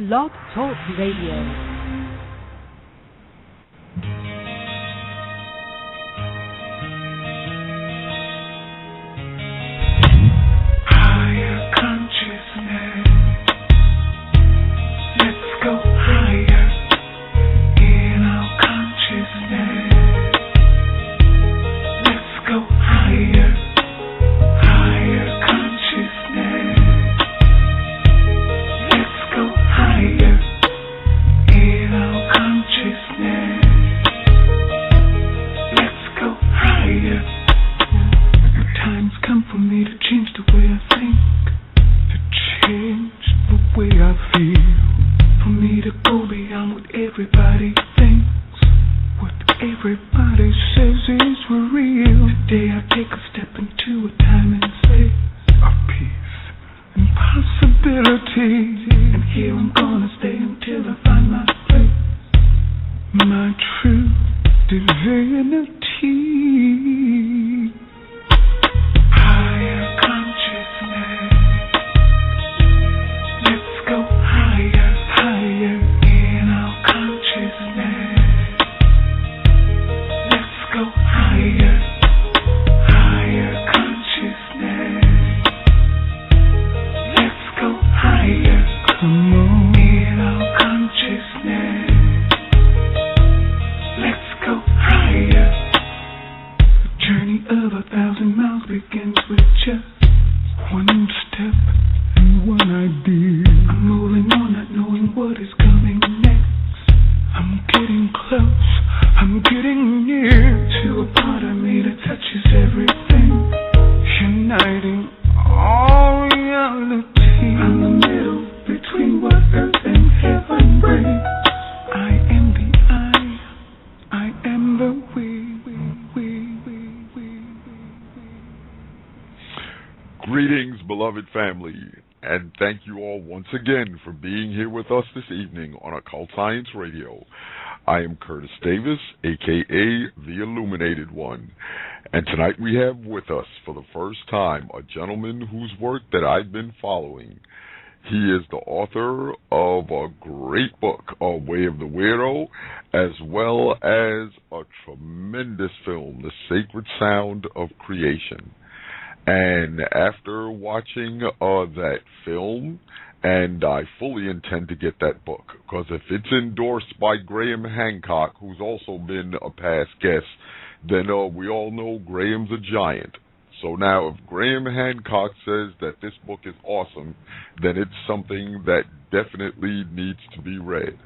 Blog Talk Radio. Family, and thank you all once again for being here with us this evening on Occult Science Radio. I am Curtis Davis, aka The Illuminated One, and tonight we have with us for the first time a gentleman whose work that I've been following. He is the author of a great book, A Way of the Weirdo, as well as a tremendous film, The Sacred Sound of Creation. And after watching that film, and I fully intend to get that book, because if it's endorsed by Graham Hancock, who's also been a past guest, then we all know Graham's a giant. So now if Graham Hancock says that this book is awesome, then it's something that definitely needs to be read.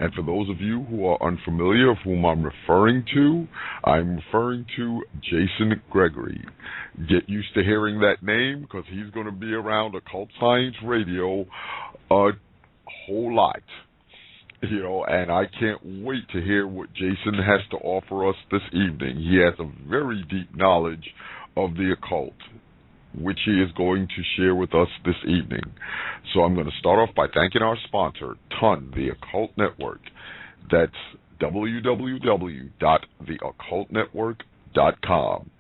And for those of you who are unfamiliar of whom I'm referring to Jason Gregory. Get used to hearing that name, because he's going to be around Occult Science Radio a whole lot. And I can't wait to hear what Jason has to offer us this evening. He has a very deep knowledge of the occult, which he is going to share with us this evening. So I'm going to start off by thanking our sponsor, TON, the Occult Network. That's www.theoccultnetwork.com.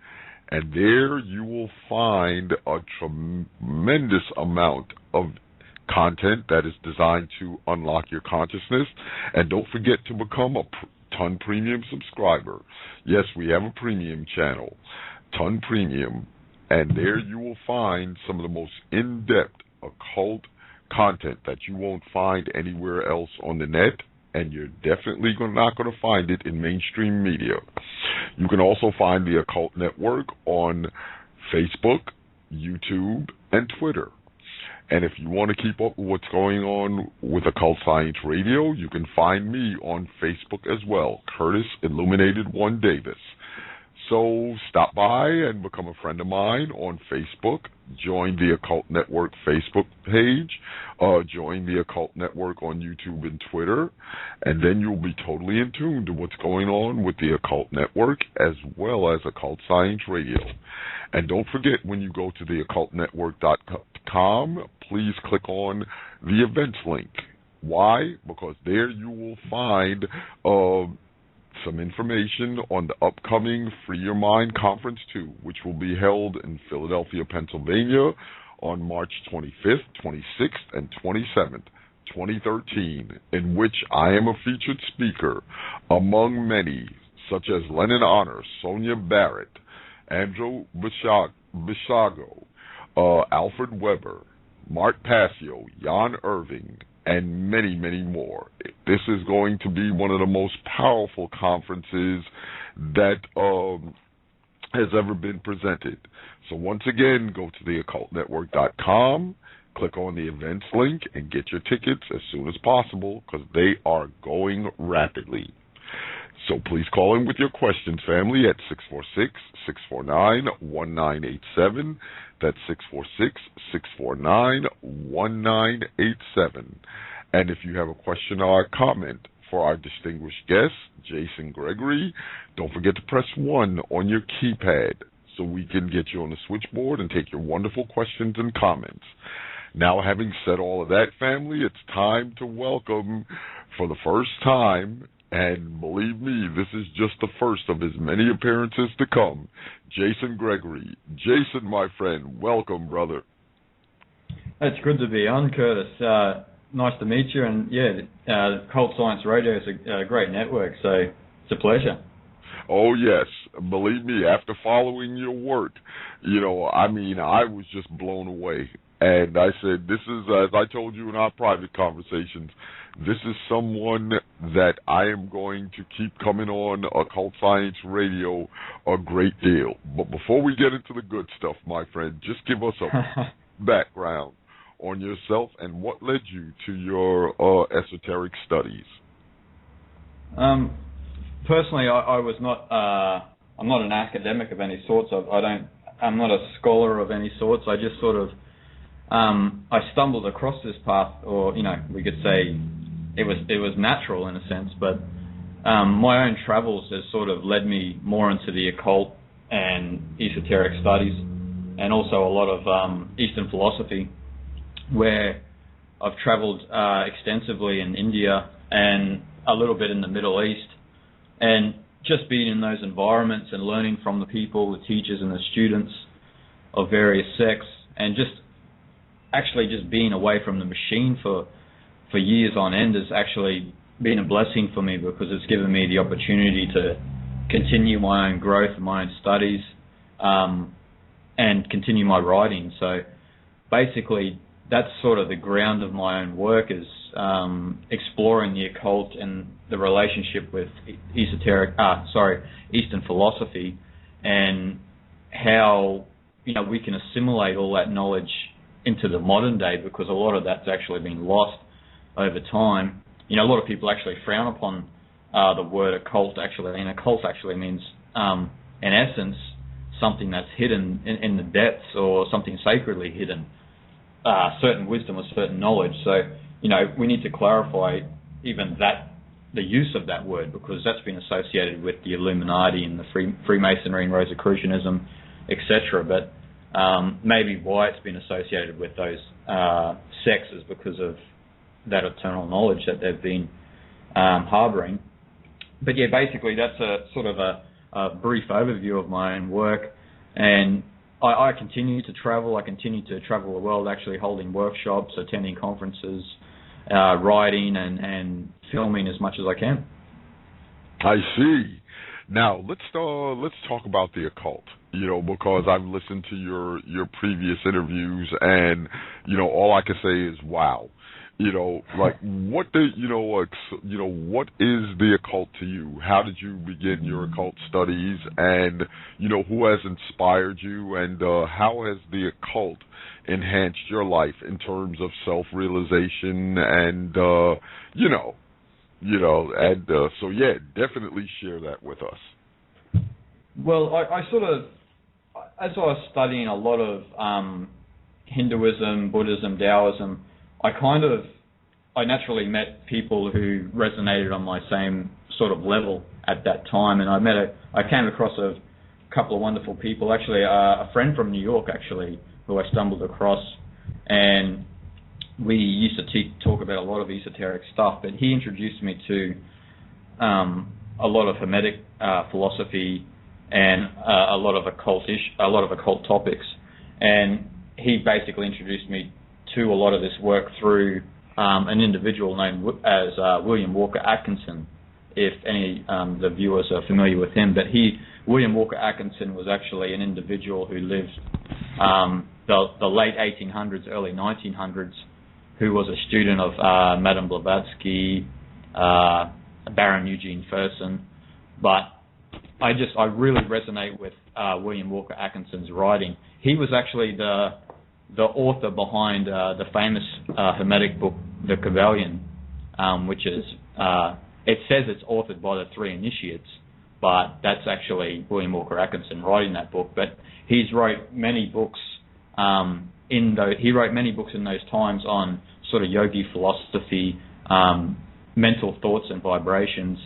And there you will find a tremendous amount of content that is designed to unlock your consciousness. And don't forget to become a TON Premium subscriber. Yes, we have a premium channel, TON Premium. And there you will find some of the most in-depth occult content that you won't find anywhere else on the net, and you're definitely not going to find it in mainstream media. You can also find the Occult Network on Facebook, YouTube, and Twitter. And if you want to keep up with what's going on with Occult Science Radio, you can find me on Facebook as well, Curtis Illuminated One Davis. So stop by and become a friend of mine on Facebook. Join the Occult Network Facebook page. Join the Occult Network on YouTube and Twitter. And then you'll be totally in tune to what's going on with the Occult Network as well as Occult Science Radio. And don't forget, when you go to theoccultnetwork.com, please click on the events link. Why? Because there you will find some information on the upcoming Free Your Mind Conference 2, which will be held in Philadelphia, Pennsylvania on March 25th, 26th, and 27th, 2013, in which I am a featured speaker among many, such as Lennon Honor, Sonia Barrett, Andrew Bishago, Alfred Weber, Mark Passio, Jan Irving, and many, many more. This is going to be one of the most powerful conferences that has ever been presented. So once again, go to theoccultnetwork.com, click on the events link, and get your tickets as soon as possible because they are going rapidly. So please call in with your questions, family, at 646-649-1987. That's 646-649-1987. And if you have a question or a comment for our distinguished guest, Jason Gregory, don't forget to press 1 on your keypad so we can get you on the switchboard and take your wonderful questions and comments. Now, having said all of that, family, it's time to welcome, for the first time, and believe me, this is just the first of his many appearances to come, Jason Gregory. Jason, my friend, welcome, brother. It's good to be on, Curtis. Nice to meet you, and Cult Science Radio is a great network, so it's a pleasure. Oh, yes. Believe me, after following your work, I was just blown away. And I said, this is, as I told you in our private conversations, this is someone that I am going to keep coming on Occult Science Radio a great deal. But before we get into the good stuff, my friend, just give us a background on yourself and what led you to your esoteric studies. Personally, I was not. I'm not an academic of any sorts. I'm not a scholar of any sorts. I just sort of. I stumbled across this path, or we could say it was natural in a sense. But my own travels has sort of led me more into the occult and esoteric studies, and also a lot of Eastern philosophy, where I've travelled extensively in India and a little bit in the Middle East, and just being in those environments and learning from the people, the teachers and the students of various sects, and just being away from the machine for years on end has actually been a blessing for me, because it's given me the opportunity to continue my own growth and my own studies, and continue my writing. So basically, that's sort of the ground of my own work, is exploring the occult and the relationship with Eastern philosophy, and how we can assimilate all that knowledge into the modern day, because a lot of that's actually been lost over time. A lot of people actually frown upon the word occult, actually, and occult actually means, in essence, something that's hidden in the depths, or something sacredly hidden, certain wisdom or certain knowledge. So, we need to clarify even the use of that word, because that's been associated with the Illuminati and the Freemasonry and Rosicrucianism, etc. But maybe why it's been associated with those sects is because of that eternal knowledge that they've been harboring. But yeah, basically that's a sort of a brief overview of my own work, and I continue to travel. I continue to travel the world, actually holding workshops, attending conferences, writing and filming as much as I can. I see. Now let's talk about the occult. Because I've listened to your previous interviews, and all I can say is wow. What is the occult to you? How did you begin your occult studies, and who has inspired you, and how has the occult enhanced your life in terms of self-realization and so yeah, definitely share that with us. Well, I sort of, as I was studying a lot of Hinduism, Buddhism, Taoism, I naturally met people who resonated on my same sort of level at that time, and I came across a couple of wonderful people. Actually, a friend from New York, actually, who I stumbled across, and we used to talk about a lot of esoteric stuff. But he introduced me to a lot of Hermetic philosophy and a lot of occult topics, and he basically introduced me to a lot of this work through an individual named as William Walker Atkinson, if any the viewers are familiar with him. But William Walker Atkinson was actually an individual who lived the late 1800s, early 1900s, who was a student of Madame Blavatsky, Baron Eugene Fersen. But I really resonate with William Walker Atkinson's writing. He was actually the author behind the famous Hermetic book, The Kybalion, which is, it says it's authored by the three initiates, but that's actually William Walker Atkinson writing that book. But he wrote many books in those times on sort of yogi philosophy, mental thoughts and vibrations.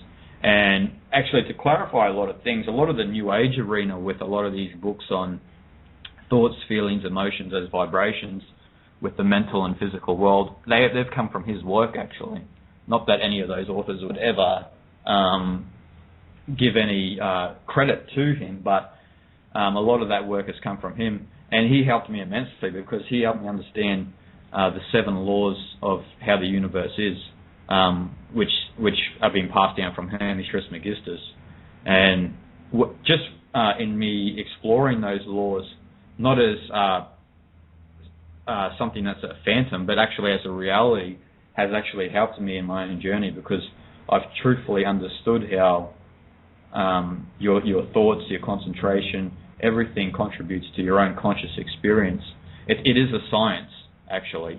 And actually, to clarify a lot of things, a lot of the New Age arena with a lot of these books on thoughts, feelings, emotions as vibrations with the mental and physical world, they've come from his work, actually. Not that any of those authors would ever give any credit to him, but a lot of that work has come from him. And he helped me immensely because he helped me understand the 7 laws of how the universe is, which have been passed down from Hermes Trismegistus. And just in me exploring those laws, not as something that's a phantom, but actually as a reality, has actually helped me in my own journey, because I've truthfully understood how your thoughts, your concentration, everything contributes to your own conscious experience. It is a science, actually.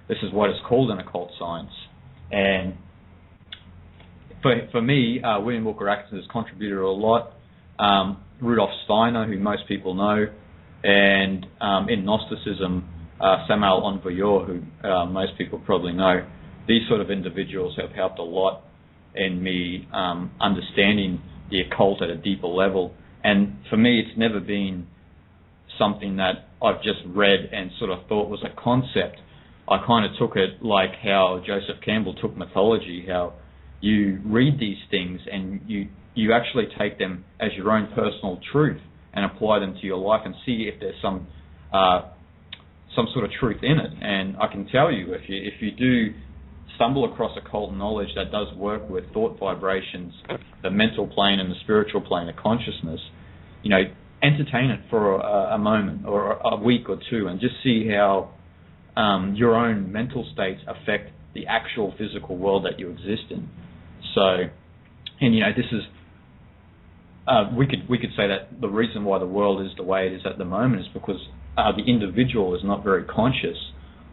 This is what is called an occult science. And for me, William Walker Atkinson has contributed a lot. Rudolf Steiner, who most people know, and in Gnosticism, Samael Aun Weor, who most people probably know. These sort of individuals have helped a lot in me understanding the occult at a deeper level. And for me, it's never been something that I've just read and sort of thought was a concept. I kind of took it like how Joseph Campbell took mythology, how you read these things and you actually take them as your own personal truth and apply them to your life and see if there's some sort of truth in it. And I can tell you, if you do stumble across occult knowledge that does work with thought vibrations, the mental plane and the spiritual plane of consciousness, entertain it for a moment or a week or two and just see how your own mental states affect the actual physical world that you exist in. So, and this is, we could say that the reason why the world is the way it is at the moment is because the individual is not very conscious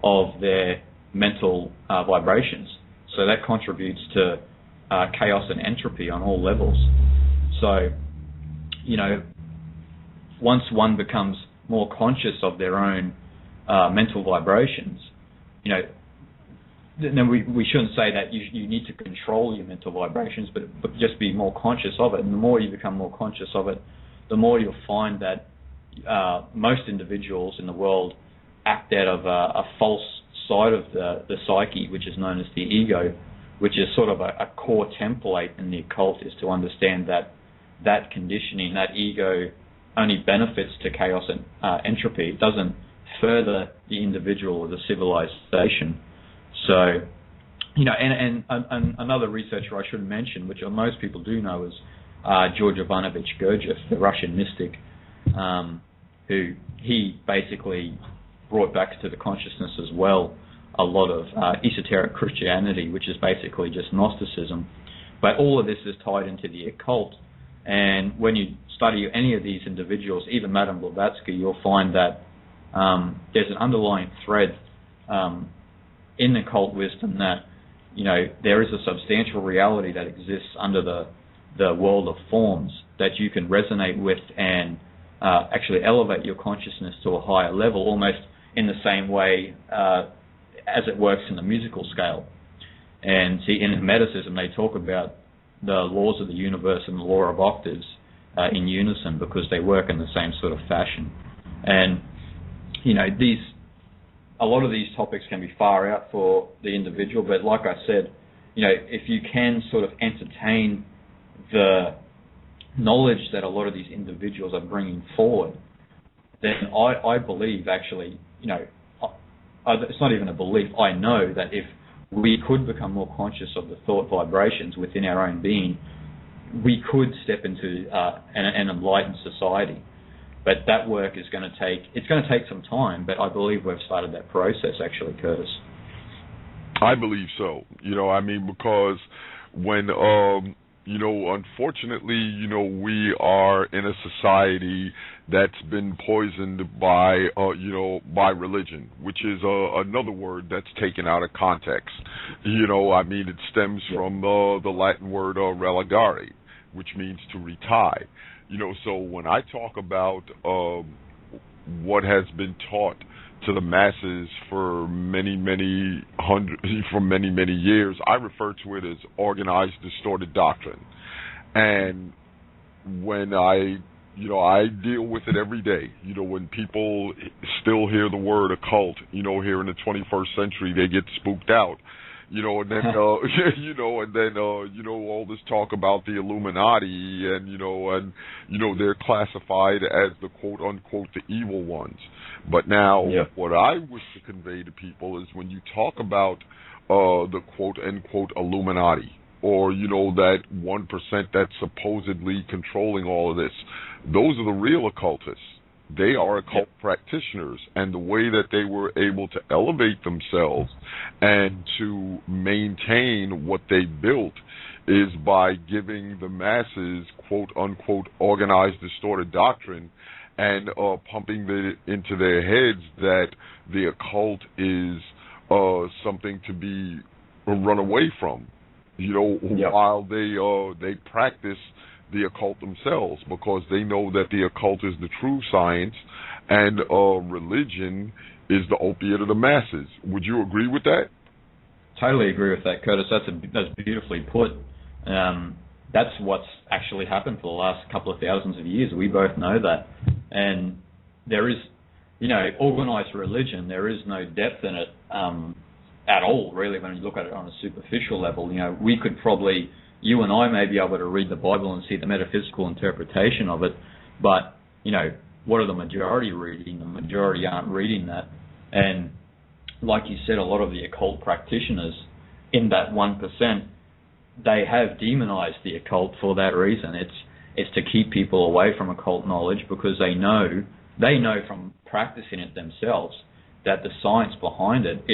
of their mental vibrations. So that contributes to chaos and entropy on all levels. So, once one becomes more conscious of their own mental vibrations, then we shouldn't say that you need to control your mental vibrations, but just be more conscious of it. And the more you become more conscious of it, the more you'll find that most individuals in the world act out of a false side of the psyche, which is known as the ego, which is sort of a core template in the occult, is to understand that conditioning, that ego, only benefits to chaos and entropy. It doesn't further the individual or the civilization. So, and another researcher I should mention, which most people do know, is George Ivanovich Gurdjieff, the Russian mystic, who he basically brought back to the consciousness as well a lot of esoteric Christianity, which is basically just Gnosticism. But all of this is tied into the occult. And when you study any of these individuals, even Madame Blavatsky, you'll find that there's an underlying thread in occult wisdom that, there is a substantial reality that exists under the world of forms that you can resonate with and actually elevate your consciousness to a higher level, almost in the same way as it works in the musical scale. And see, in Hermeticism, they talk about the laws of the universe and the law of octaves in unison because they work in the same sort of fashion. And, a lot of these topics can be far out for the individual, but like I said, if you can sort of entertain the knowledge that a lot of these individuals are bringing forward, then I believe actually, it's not even a belief, I know that if we could become more conscious of the thought vibrations within our own being, we could step into an enlightened society. But that work is going to take some time, but I believe we've started that process actually, Curtis. I believe so. Because when, unfortunately, we are in a society that's been poisoned by religion, which is another word that's taken out of context. It stems from the Latin word religare, which means to retie. So when I talk about what has been taught to the masses for many years, I refer to it as organized, distorted doctrine. And when I deal with it every day. When people still hear the word occult, here in the 21st century, they get spooked out. And then, all this talk about the Illuminati and they're classified as the quote unquote the evil ones. But now, what I wish to convey to people is when you talk about the quote unquote Illuminati, or that 1% that's supposedly controlling all of this, those are the real occultists. They are occult practitioners, and the way that they were able to elevate themselves and to maintain what they built is by giving the masses quote-unquote organized, distorted doctrine and pumping into their heads that the occult is something to be run away from, while they practice the occult themselves, because they know that the occult is the true science and religion is the opiate of the masses. Would you agree with that? Totally agree with that, Curtis. That's beautifully put. That's what's actually happened for the last couple of thousands of years. We both know that. And there is, organized religion, there is no depth in it at all, really, when you look at it on a superficial level. We could probably, you and I may be able to read the Bible and see the metaphysical interpretation of it, but, what are the majority reading? The majority aren't reading that. And like you said, a lot of the occult practitioners in that 1%, they have demonized the occult for that reason. It's to keep people away from occult knowledge, because they know from practicing it themselves that the science behind it,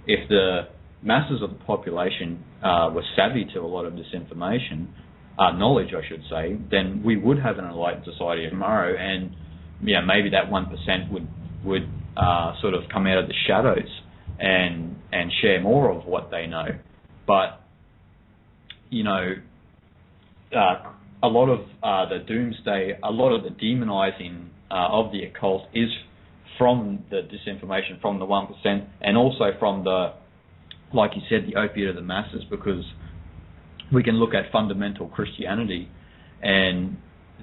if the masses of the population were savvy to a lot of this information, knowledge I should say, then we would have an enlightened society tomorrow, and maybe that 1% would sort of come out of the shadows and share more of what they know. But a lot of the doomsday, a lot of the demonizing of the occult is from the disinformation from the 1%, and also from the, like you said, the opiate of the masses, because we can look at fundamental Christianity, and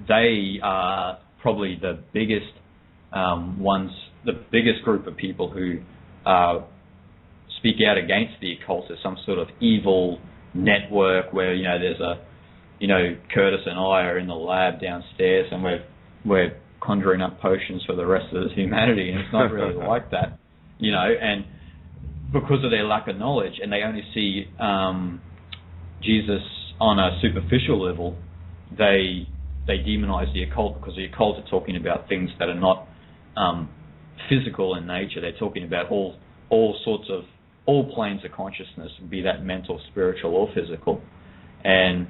they are probably the biggest the biggest group of people who speak out against the occult as some sort of evil network where, there's a, Curtis and I are in the lab downstairs and we're conjuring up potions for the rest of humanity, and it's not really like that, and because of their lack of knowledge, and they only see Jesus on a superficial level, they demonize the occult, because the occult are talking about things that are not physical in nature. They're talking about all planes of consciousness, be that mental, spiritual, or physical. And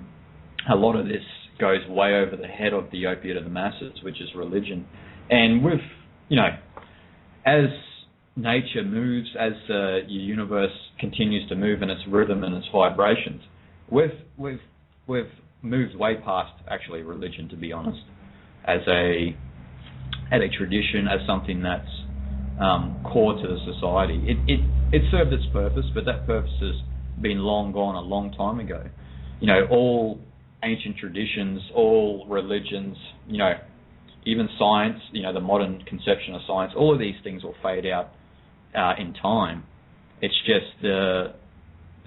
a lot of this goes way over the head of the opiate of the masses, which is religion. And with, as nature moves, as the universe continues to move in its rhythm and its vibrations, we've moved way past actually religion, to be honest, as a tradition, as something that's core to the society. It served its purpose, but that purpose has been long gone a long time ago. All ancient traditions, all religions, even science, the modern conception of science, all of these things will fade out in time. It's just the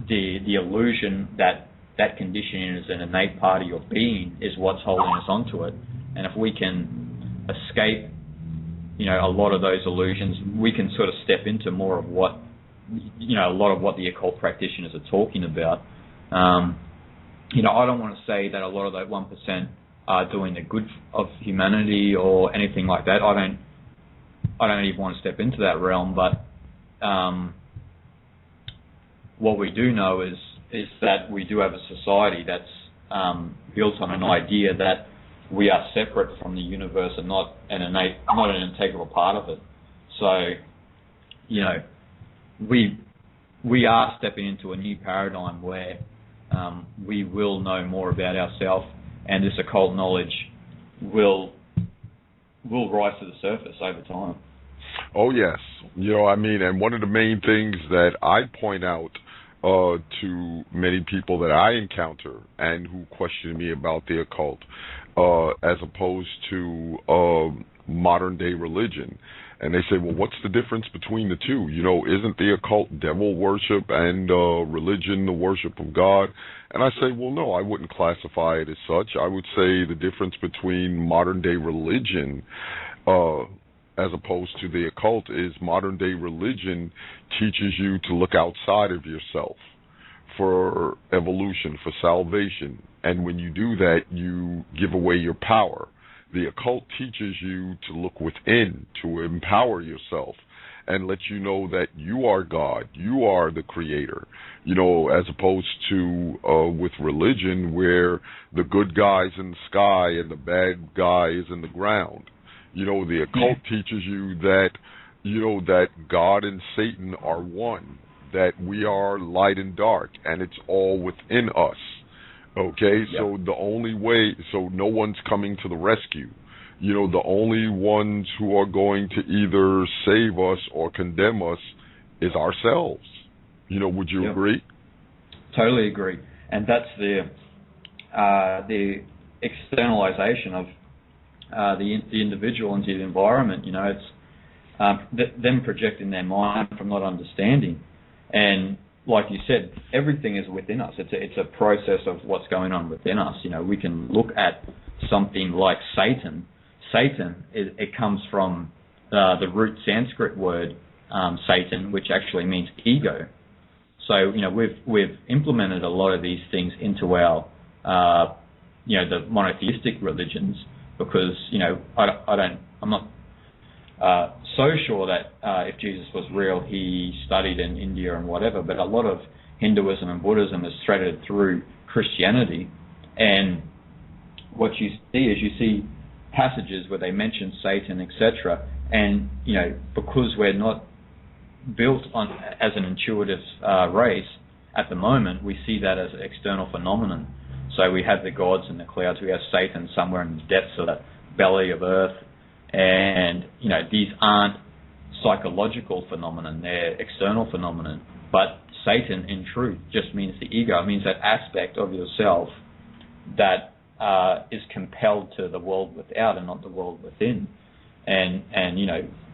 illusion that conditioning is an innate part of your being is what's holding us onto it. And if we can escape, a lot of those illusions, we can sort of step into more of what a lot of what the occult practitioners are talking about. I don't want to say that a lot of that 1% are doing the good of humanity or anything like that. I don't even want to step into that realm, but what we do know is that we do have a society that's built on an idea that we are separate from the universe and not an integral part of it. So, we are stepping into a new paradigm where we will know more about ourselves, and this occult knowledge will rise to the surface over time. Oh, yes. And one of the main things that I point out to many people that I encounter and who question me about the occult, as opposed to modern day religion. And they say, well, what's the difference between the two? Isn't the occult devil worship and religion the worship of God? And I say, well, no, I wouldn't classify it as such. I would say the difference between modern day religion as opposed to the occult is modern day religion teaches you to look outside of yourself for evolution, for salvation. And when you do that, you give away your power. The occult teaches you to look within, to empower yourself, and let you know that you are God, you are the creator, as opposed to with religion where the good guy's in the sky and the bad guy is in the ground. The occult teaches you that, that God and Satan are one, that we are light and dark, and it's all within us. Okay, so the only way, so no one's coming to the rescue. The only ones who are going to either save us or condemn us is ourselves. Would you agree? Totally agree. And that's the externalization of the individual into the environment. It's them projecting their mind from not understanding. And like you said, everything is within us. It's a process of what's going on within us. We can look at something like Satan. Satan, it comes from the root Sanskrit word Satan, which actually means ego. So we've implemented a lot of these things into our the monotheistic religions because I'm not so sure that if Jesus was real, he studied in India and whatever, but a lot of Hinduism and Buddhism is threaded through Christianity. And what you see is you see passages where they mention Satan, etc. And, because we're not built on as an intuitive race at the moment, we see that as an external phenomenon. So we have the gods in the clouds, we have Satan somewhere in the depths of the belly of earth. And, these aren't psychological phenomenon, they're external phenomenon. But Satan, in truth, just means the ego. It means that aspect of yourself that is compelled to the world without and not the world within. And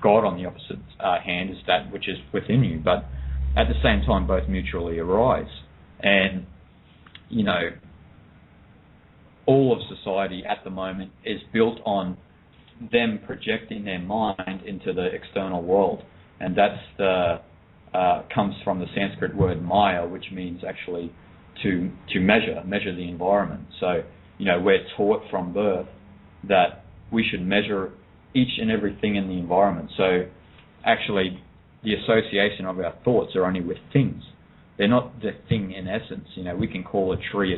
God, on the opposite hand, is that which is within you. But at the same time, both mutually arise. And, all of society at the moment is built on them projecting their mind into the external world, and that's comes from the Sanskrit word Maya, which means actually to measure the environment. So we're taught from birth that we should measure each and everything in the environment. So actually, the association of our thoughts are only with things. They're not the thing in essence. We can call a tree,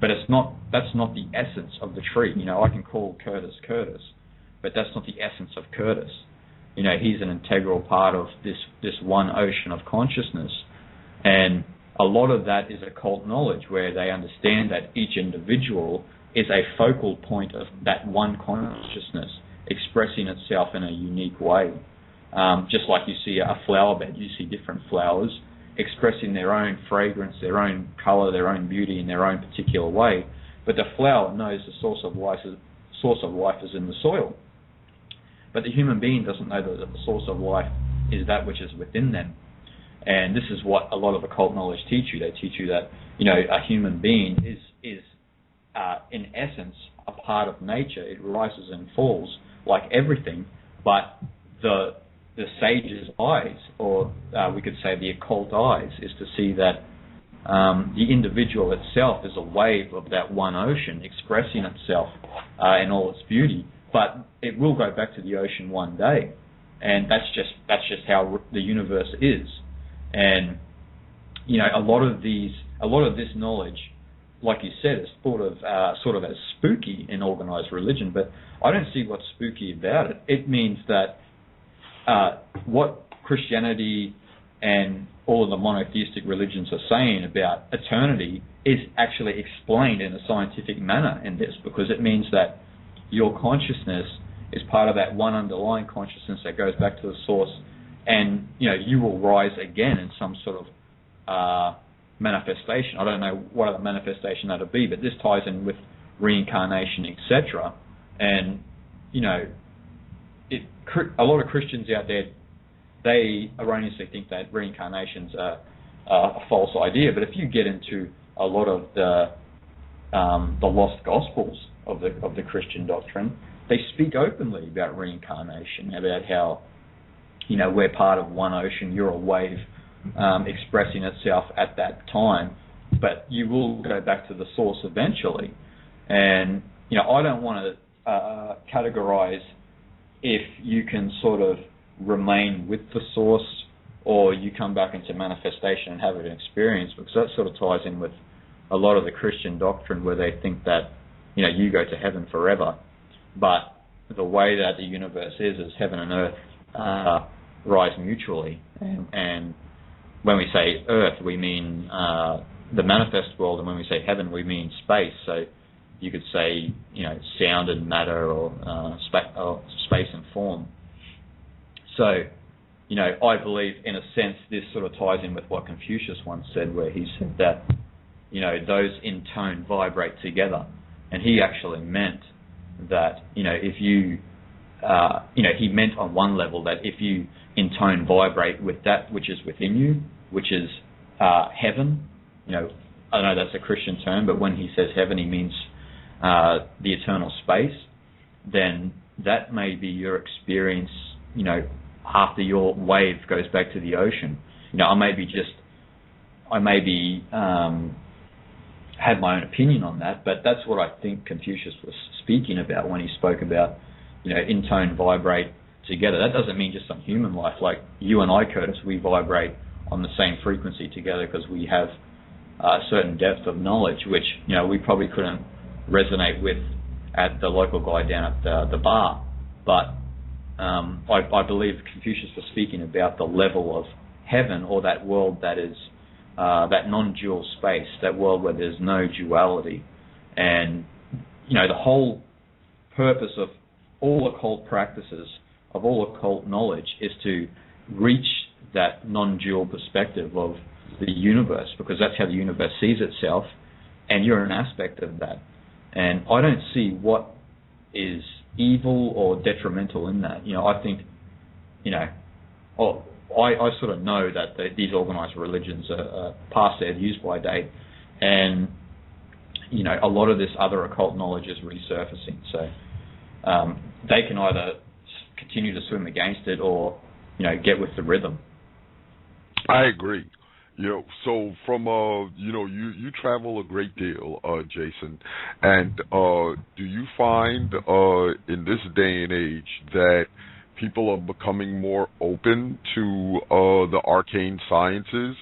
but that's not the essence of the tree. I can call Curtis, but that's not the essence of Curtis. He's an integral part of this one ocean of consciousness. And a lot of that is occult knowledge, where they understand that each individual is a focal point of that one consciousness, expressing itself in a unique way. Just like you see a flower bed, you see different flowers expressing their own fragrance, their own color, their own beauty in their own particular way. But the flower knows the source of life is in the soil. But the human being doesn't know that the source of life is that which is within them. And this is what a lot of occult knowledge teach you. They teach you that, a human being is in essence a part of nature. It rises and falls like everything, but the sage's eyes, or we could say the occult eyes, is to see that the individual itself is a wave of that one ocean expressing itself in all its beauty, but it will go back to the ocean one day, and that's just how the universe is. And a lot of this knowledge, like you said, is thought of sort of as spooky in organized religion, but I don't see what's spooky about it. It means that what Christianity and all of the monotheistic religions are saying about eternity is actually explained in a scientific manner in this, because it means that your consciousness is part of that one underlying consciousness that goes back to the source, and you will rise again in some sort of manifestation. I don't know what other manifestation that'll be, but this ties in with reincarnation, etc. And a lot of Christians out there, they erroneously think that reincarnation's a false idea. But if you get into a lot of the lost gospels of the Christian doctrine, they speak openly about reincarnation, about how we're part of one ocean, you're a wave expressing itself at that time, but you will go back to the source eventually. And I don't want to categorize if you can sort of remain with the source or you come back into manifestation and have an experience, because that sort of ties in with a lot of the Christian doctrine where they think that you go to heaven forever, but the way that the universe is heaven and earth rise mutually, and when we say earth we mean the manifest world, and when we say heaven we mean space. So you could say sound and matter, or space and form. So I believe in a sense this sort of ties in with what Confucius once said, where he said that those in tone vibrate together, and he actually meant that if you he meant on one level that if you in tone vibrate with that which is within you, which is heaven. I know that's a Christian term, but when he says heaven, he means the eternal space. Then that may be your experience. After your wave goes back to the ocean. I maybe had my own opinion on that, but that's what I think Confucius was speaking about when he spoke about, in tone vibrate together. That doesn't mean just on human life. Like you and I, Curtis, we vibrate on the same frequency together because we have a certain depth of knowledge, which, we probably couldn't resonate with at the local guy down at the bar. But I believe Confucius was speaking about the level of heaven, or that world that is that non-dual space, that world where there's no duality. And the whole purpose of all occult practices, of all occult knowledge, is to reach that non-dual perspective of the universe, because that's how the universe sees itself, and you're an aspect of that. And I don't see what is evil or detrimental in that. I think, I sort of know that these organized religions are past their use-by date, and a lot of this other occult knowledge is resurfacing. So they can either continue to swim against it or get with the rhythm. I agree. So from you travel a great deal, Jason, and do you find in this day and age that people are becoming more open to the arcane sciences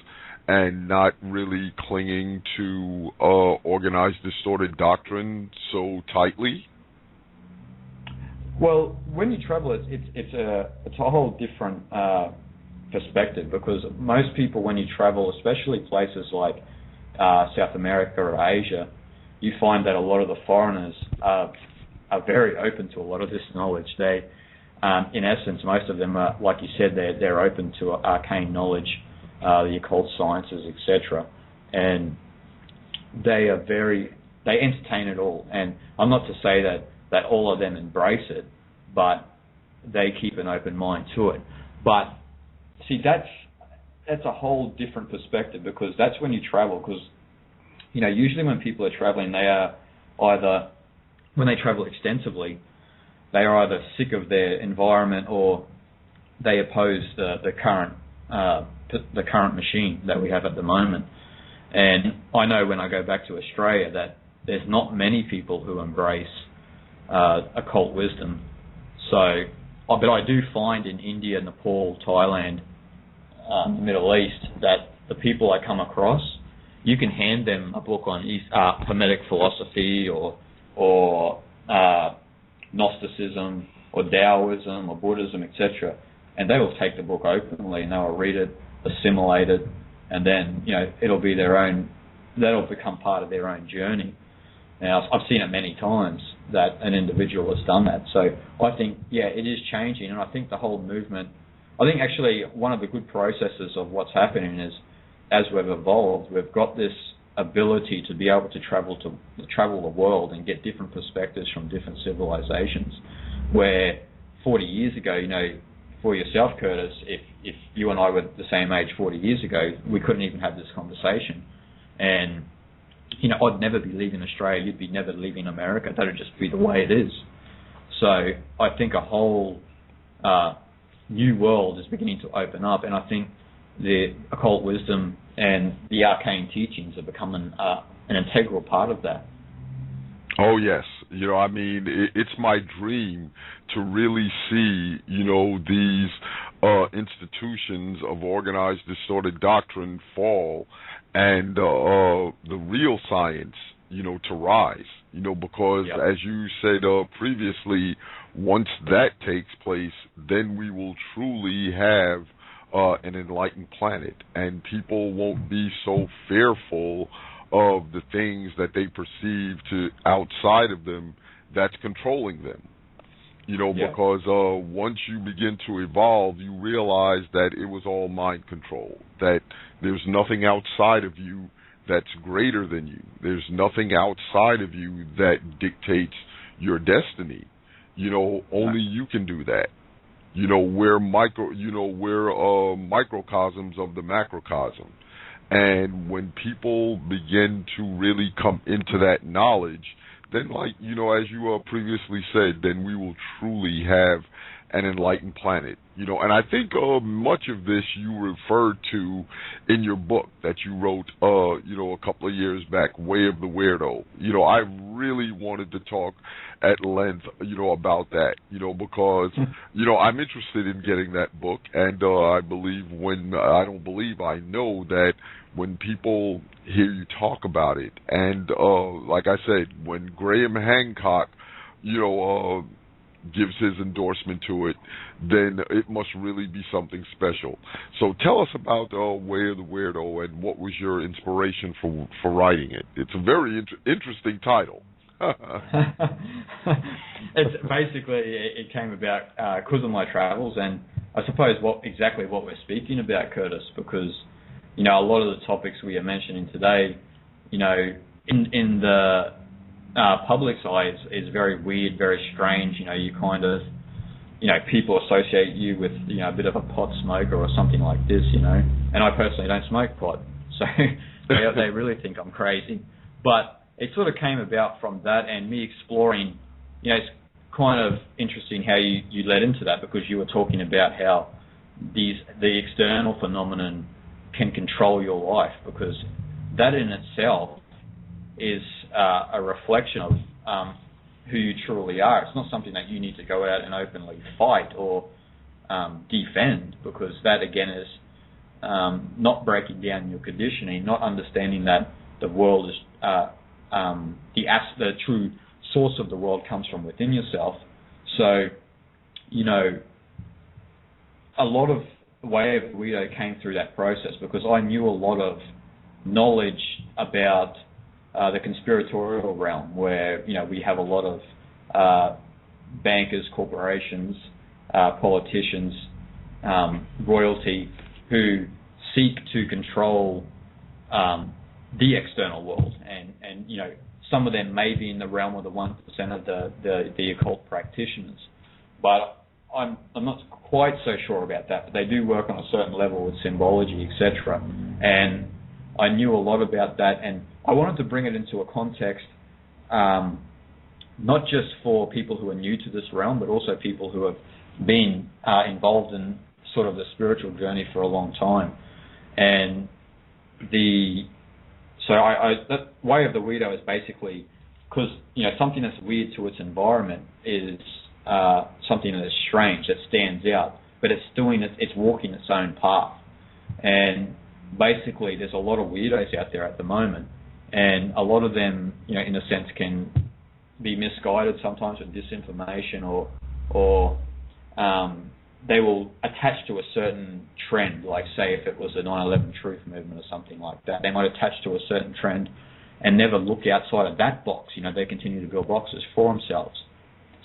and not really clinging to organized, distorted doctrine so tightly? Well, when you travel, it's a whole different perspective, because most people, when you travel, especially places like South America or Asia, you find that a lot of the foreigners are very open to a lot of this knowledge. They, in essence, most of them are, like you said, they're open to arcane knowledge, the occult sciences, etc. And they entertain it all. And I'm not to say that all of them embrace it, but they keep an open mind to it. But see, that's a whole different perspective, because that's when you travel. Because usually when people are traveling, they are either, when they travel extensively, they are either sick of their environment, or they oppose the current machine that we have at the moment. And I know when I go back to Australia that there's not many people who embrace occult wisdom. So, but I do find in India, Nepal, Thailand, the Middle East, that the people I come across, you can hand them a book on Hermetic philosophy or Gnosticism or Taoism or Buddhism, etc., and they will take the book openly and they will read it, assimilate it, and then it'll be their own. That'll become part of their own journey. Now, I've seen it many times that an individual has done that. So I think, it is changing, and I think the whole movement. I think actually one of the good processes of what's happening is, as we've evolved, we've got this ability to be able to travel the world and get different perspectives from different civilizations. Where 40 years ago, for yourself, Curtis, if you and I were the same age 40 years ago, we couldn't even have this conversation. And I'd never be leaving Australia. You'd be never leaving America. That would just be the way it is. So I think a whole new world is beginning to open up, and I think the occult wisdom and the arcane teachings are becoming an integral part of that. Oh, yes. It's my dream to really see, these institutions of organized, distorted doctrine fall and the real science, to rise, because as you said previously, once that takes place, then we will truly have an enlightened planet, and people won't be so fearful of the things that they perceive to outside of them that's controlling them. Because once you begin to evolve, you realize that it was all mind control, that there's nothing outside of you that's greater than you. There's nothing outside of you that dictates your destiny. Only you can do that. We're microcosms of the macrocosm. And when people begin to really come into that knowledge, then, as you previously said, then we will truly have an enlightened planet. And I think much of this you referred to in your book that you wrote, a couple of years back, Way of the Weirdo. I really wanted to talk at length, about that, because, I'm interested in getting that book, and I know that when people hear you talk about it, and like I said, when Graham Hancock, gives his endorsement to it, then it must really be something special. So tell us about Way of the Weirdo and what was your inspiration for writing it. It's a very interesting title. It's basically, it came about because of my travels, and I suppose exactly what we're speaking about, Curtis, because a lot of the topics we are mentioning today, in the public's eye is very weird, very strange. You kind of, people associate you with, a bit of a pot smoker or something like this, And I personally don't smoke pot, so they really think I'm crazy. But it sort of came about from that and me exploring, it's kind of interesting how you led into that, because you were talking about how the external phenomenon can control your life, because that in itself is a reflection of who you truly are. It's not something that you need to go out and openly fight or defend, because that again is not breaking down your conditioning, not understanding that the world is the true source of the world comes from within yourself. So, a lot of Way of the Weirdo came through that process, because I knew a lot of knowledge about the conspiratorial realm, where we have a lot of bankers, corporations, politicians, royalty, who seek to control the external world, and some of them may be in the realm of the 1% of the occult practitioners, but I'm not quite so sure about that. But they do work on a certain level with symbology, etc. And I knew a lot about that, and I wanted to bring it into a context, not just for people who are new to this realm, but also people who have been involved in sort of the spiritual journey for a long time, and that Way of the Weirdo is basically because something that's weird to its environment is something that is strange, that stands out, but it's walking its own path. And basically, there's a lot of weirdos out there at the moment, and a lot of them, in a sense, can be misguided sometimes with disinformation, or they will attach to a certain trend, like say if it was the 9/11 truth movement or something like that, they might attach to a certain trend and never look outside of that box. They continue to build boxes for themselves.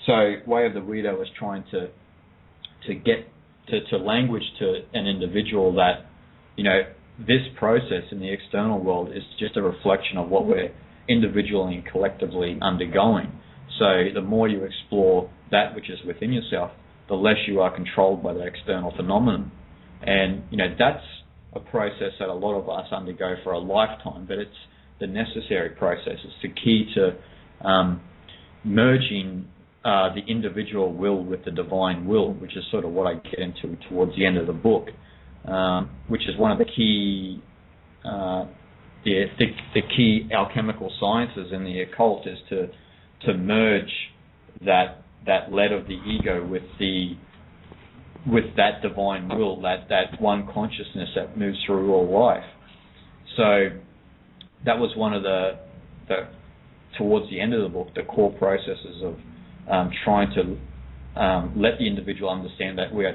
So Way of the Weirdo is trying to get to language to an individual that, this process in the external world is just a reflection of what we're individually and collectively undergoing. So the more you explore that which is within yourself, the less you are controlled by the external phenomenon. And, that's a process that a lot of us undergo for a lifetime, but it's the necessary process. It's the key to merging the individual will with the divine will, which is sort of what I get into towards the end of the book, which is one of the key the key alchemical sciences in the occult is to merge that lead of the ego with that divine will, that one consciousness that moves through all life. So that was one of the towards the end of the book, the core processes of trying to let the individual understand that we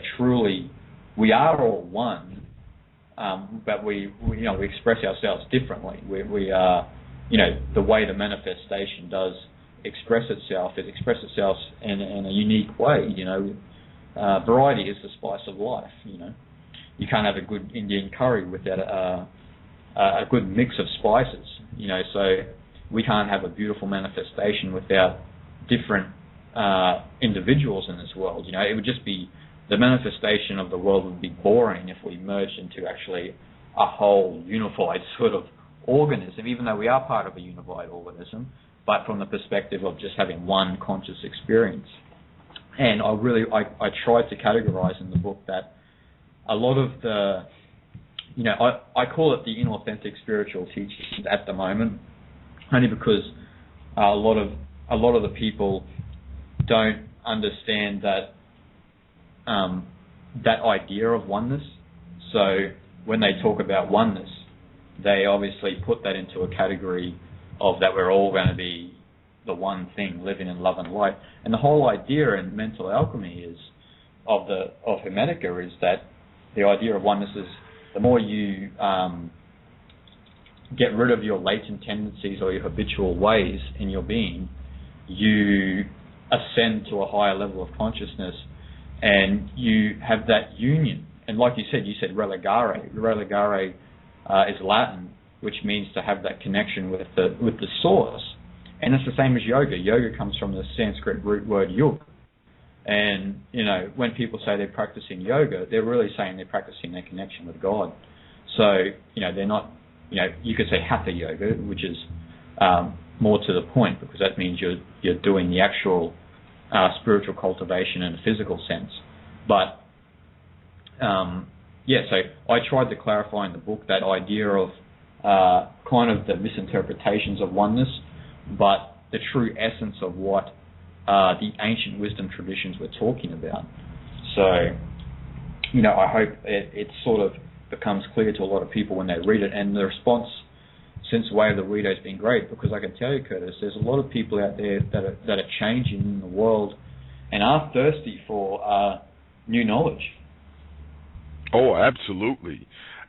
are all one, but we express ourselves differently. We are, the way the manifestation does express itself, it expresses itself in a unique way. Variety is the spice of life. You can't have a good Indian curry without a good mix of spices. So we can't have a beautiful manifestation without different individuals in this world. It would just be, the manifestation of the world would be boring if we merged into actually a whole unified sort of organism, even though we are part of a unified organism, but from the perspective of just having one conscious experience. And I tried to categorize in the book that a lot of the, I call it the inauthentic spiritual teachings at the moment, only because a lot of the people don't understand that that idea of oneness. So when they talk about oneness, they obviously put that into a category of that we're all going to be the one thing, living in love and light. And the whole idea in mental alchemy of Hermetica is that the idea of oneness is the more you get rid of your latent tendencies or your habitual ways in your being, you ascend to a higher level of consciousness, and you have that union. And like you said religare. Religare is Latin, which means to have that connection with the source. And it's the same as yoga. Yoga comes from the Sanskrit root word yug. And, when people say they're practicing yoga, they're really saying they're practicing their connection with God. So, they're not, you could say hatha yoga, which is more to the point, because that means you're doing the actual spiritual cultivation in a physical sense. But, so I tried to clarify in the book that idea of kind of the misinterpretations of oneness, but the true essence of what the ancient wisdom traditions were talking about. So, I hope it sort of becomes clear to a lot of people when they read it. And the response since Way of the Weirdo has been great, because I can tell you, Curtis, there's a lot of people out there that are changing in the world and are thirsty for new knowledge. Oh, absolutely.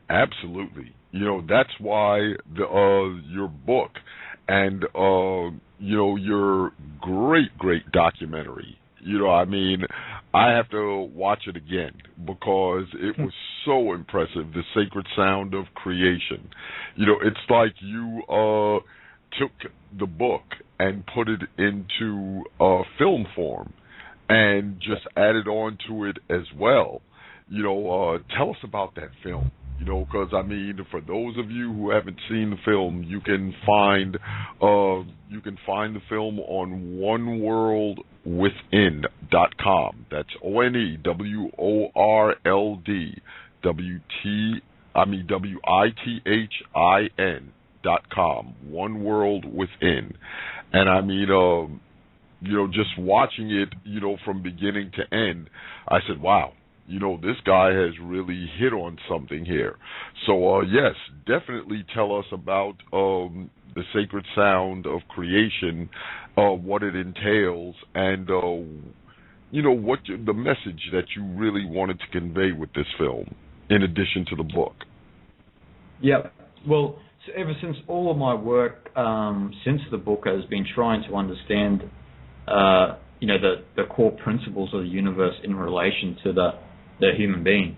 Absolutely. That's why your book and, your great documentary, I have to watch it again because it was so impressive, The Sacred Sound of Creation. It's like you took the book and put it into film form and just added on to it as well. Tell us about that film. You know, because I mean, for those of you who haven't seen the film, you can find the film on oneworldwithin.com. That's WITHIN.com. One World Within, and I mean, you know, just watching it, you know, from beginning to end, I said, wow. You know, this guy has really hit on something here. So, yes, definitely tell us about the sacred sound of creation, what it entails, and, you know, what the message that you really wanted to convey with this film, in addition to the book. Yeah. Well, ever since all of my work since the book has been trying to understand, you know, the core principles of the universe in relation to the human being.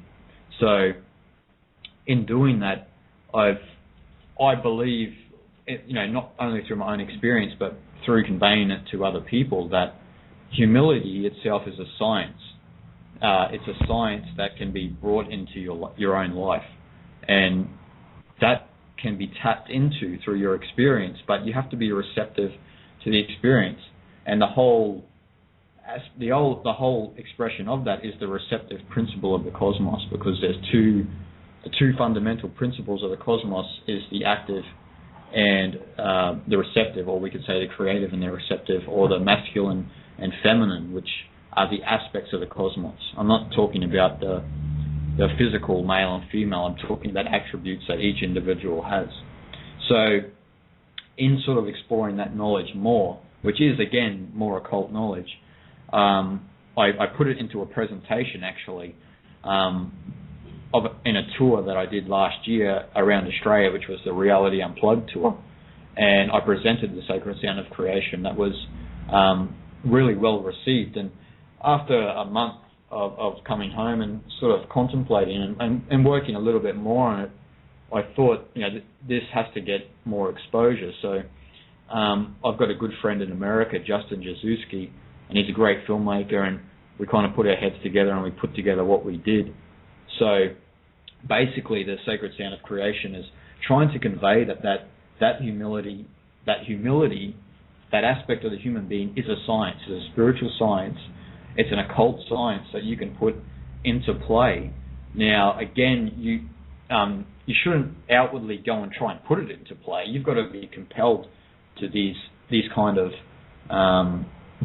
So, in doing that, I believe, you know, not only through my own experience, but through conveying it to other people, that humility itself is a science. It's a science that can be brought into your own life, and that can be tapped into through your experience. But you have to be receptive to the experience, and the whole expression of that is the receptive principle of the cosmos, because there's the two fundamental principles of the cosmos is the active and the receptive, or we could say the creative and the receptive, or the masculine and feminine, which are the aspects of the cosmos. I'm not talking about the physical male and female. I'm talking about attributes that each individual has. So in sort of exploring that knowledge more, which is again more occult knowledge, I put it into a presentation actually in a tour that I did last year around Australia, which was the Reality Unplugged tour, and I presented the Sacred Sound of Creation. That was really well received, and after a month of coming home and sort of contemplating and working a little bit more on it, I thought, you know, this has to get more exposure. So I've got a good friend in America, Justin Jazuski, and he's a great filmmaker, and we kind of put our heads together and we put together what we did. So basically the Sacred Sound of Creation is trying to convey that humility, that aspect of the human being is a science, it's a spiritual science, it's an occult science that you can put into play. Now, again, you shouldn't outwardly go and try and put it into play. You've got to be compelled to these kind of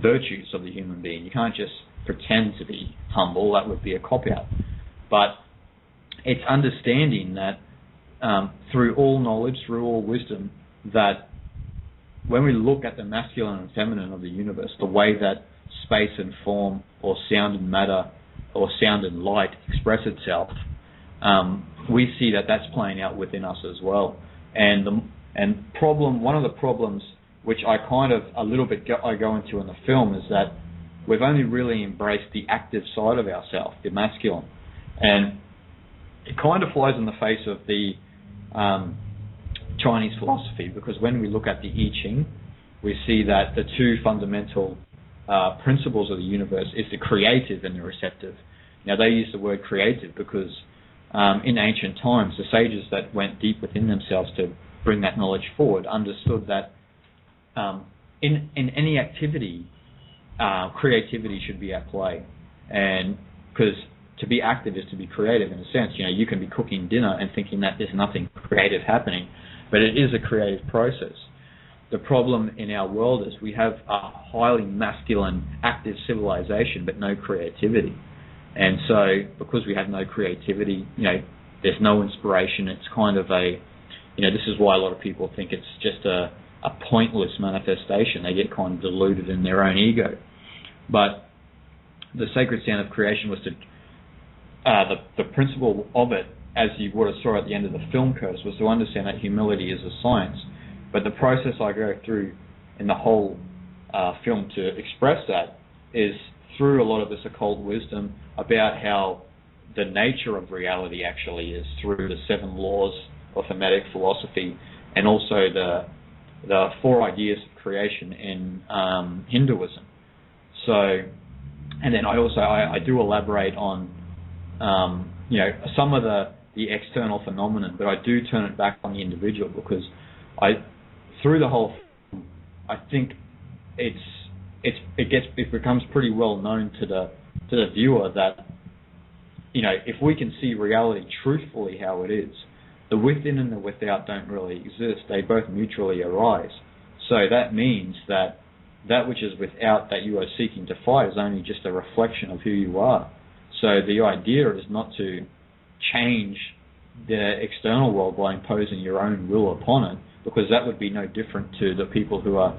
virtues of the human being. You can't just pretend to be humble. That would be a cop-out. But it's understanding that through all knowledge, through all wisdom, that when we look at the masculine and feminine of the universe, the way that space and form, or sound and matter, or sound and light express itself, we see that that's playing out within us as well. And one of the problems, which I kind of a little bit I go into in the film, is that we've only really embraced the active side of ourselves, the masculine, and it kind of flies in the face of the Chinese philosophy, because when we look at the I Ching, we see that the two fundamental principles of the universe is the creative and the receptive. Now, they use the word creative because in ancient times, the sages that went deep within themselves to bring that knowledge forward understood that in any activity, creativity should be at play. And because to be active is to be creative in a sense. You know, you can be cooking dinner and thinking that there's nothing creative happening, but it is a creative process. The problem in our world is we have a highly masculine, active civilization, but no creativity. And so, because we have no creativity, you know, there's no inspiration. It's kind of this is why a lot of people think it's just a pointless manifestation. They get kind of deluded in their own ego. But the Sacred Sound of Creation was to the principle of it, as you would have saw at the end of the film, Curtis, was to understand that humility is a science. But the process I go through in the whole film to express that is through a lot of this occult wisdom about how the nature of reality actually is, through the 7 laws of Hermetic philosophy, and also the 4 ideas of creation in Hinduism. So, and then I do elaborate on some of the external phenomenon, but I do turn it back on the individual, because through the whole film, I think it becomes pretty well known to the viewer that, you know, if we can see reality truthfully how it is, the within and the without don't really exist. They both mutually arise. So that means that which is without that you are seeking to fight is only just a reflection of who you are. So the idea is not to change the external world by imposing your own will upon it, because that would be no different to the people who are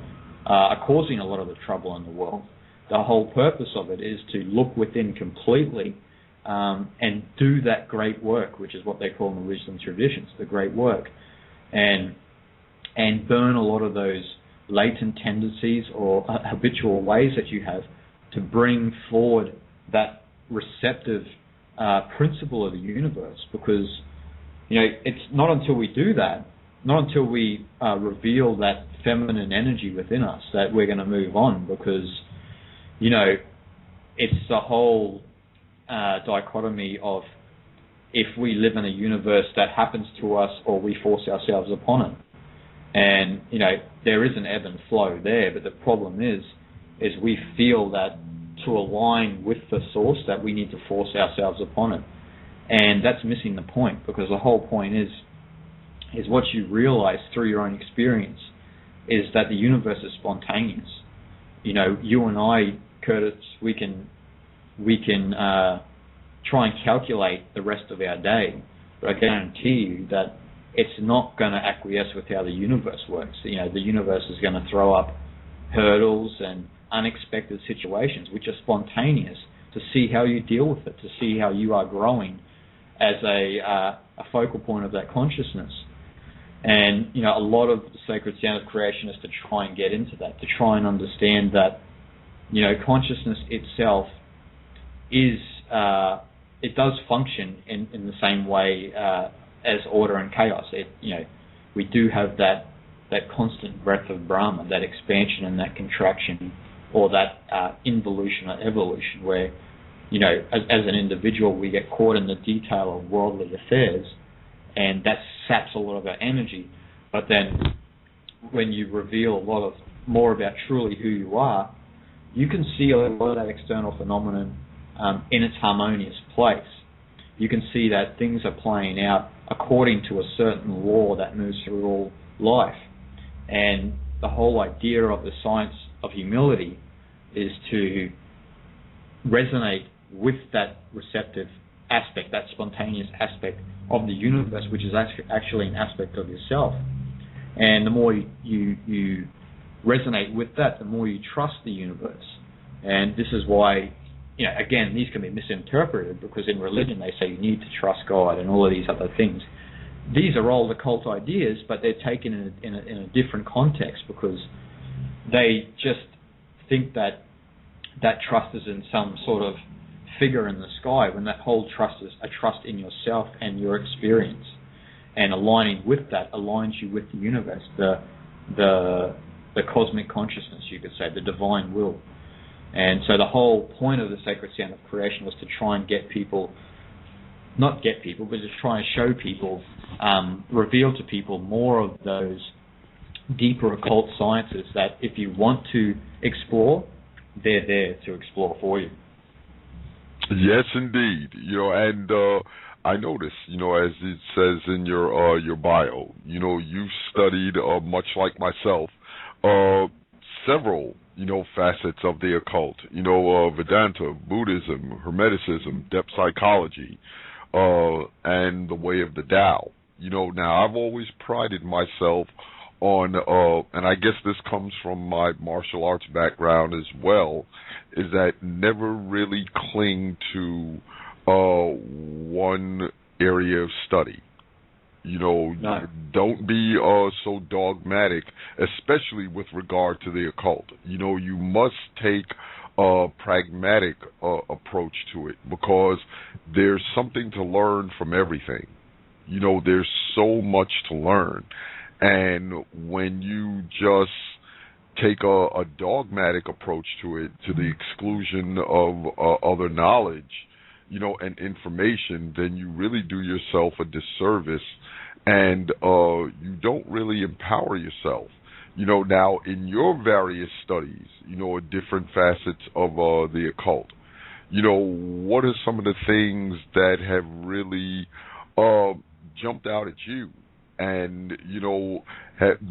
causing a lot of the trouble in the world. The whole purpose of it is to look within completely and do that great work, which is what they call in the wisdom traditions, the great work, and burn a lot of those latent tendencies or habitual ways that you have to bring forward that receptive principle of the universe. Because, you know, it's not until we do that, not until we reveal that feminine energy within us, that we're going to move on. Because, you know, it's the whole dichotomy of if we live in a universe that happens to us or we force ourselves upon it. And, you know, there is an ebb and flow there, but the problem is we feel that to align with the source that we need to force ourselves upon it. And that's missing the point, because the whole point is what you realize through your own experience is that the universe is spontaneous. You know, you and I, Curtis, we can try and calculate the rest of our day, but I guarantee you that it's not going to acquiesce with how the universe works. You know, the universe is going to throw up hurdles and unexpected situations which are spontaneous, to see how you deal with it, to see how you are growing as a focal point of that consciousness. And, you know, a lot of the sacred sound of creation is to try and get into that, to try and understand that, you know, consciousness itself is, it does function in the same way as order and chaos. You know, we do have that constant breath of Brahma, that expansion and that contraction, or that involution or evolution, where, you know, as an individual, we get caught in the detail of worldly affairs, and that saps a lot of our energy. But then, when you reveal a lot more about truly who you are, you can see a lot of that external phenomenon in its harmonious place. You can see that things are playing out according to a certain law that moves through all life. And the whole idea of the science of humility is to resonate with that receptive aspect, that spontaneous aspect of the universe, which is actually an aspect of yourself. And the more you resonate with that, the more you trust the universe. And this is why, you know, again, these can be misinterpreted, because in religion they say you need to trust God and all of these other things. These are all occult ideas, but they're taken in a different context, because they just think that trust is in some sort of figure in the sky, when that whole trust is a trust in yourself and your experience. And aligning with that aligns you with the universe, the cosmic consciousness, you could say, the divine will. And so the whole point of the sacred sound of creation was to try and get people, not get people, but just try and show people, reveal to people more of those deeper occult sciences that if you want to explore, they're there to explore for you. Yes, indeed. You know, and I noticed, you know, as it says in your bio, you know, you've studied much like myself, several, you know, facets of the occult. You know, Vedanta, Buddhism, Hermeticism, depth psychology, and the way of the Tao. You know, now I've always prided myself on, and I guess this comes from my martial arts background as well, is that never really cling to one area of study. You know, no. Don't be so dogmatic, especially with regard to the occult. You know, you must take a pragmatic approach to it, because there's something to learn from everything. You know, there's so much to learn. And when you just take a dogmatic approach to it, to the exclusion of other knowledge, and information, then you really do yourself a disservice, and you don't really empower yourself. Now in your various studies, different facets of the occult, what are some of the things that have really jumped out at you? And,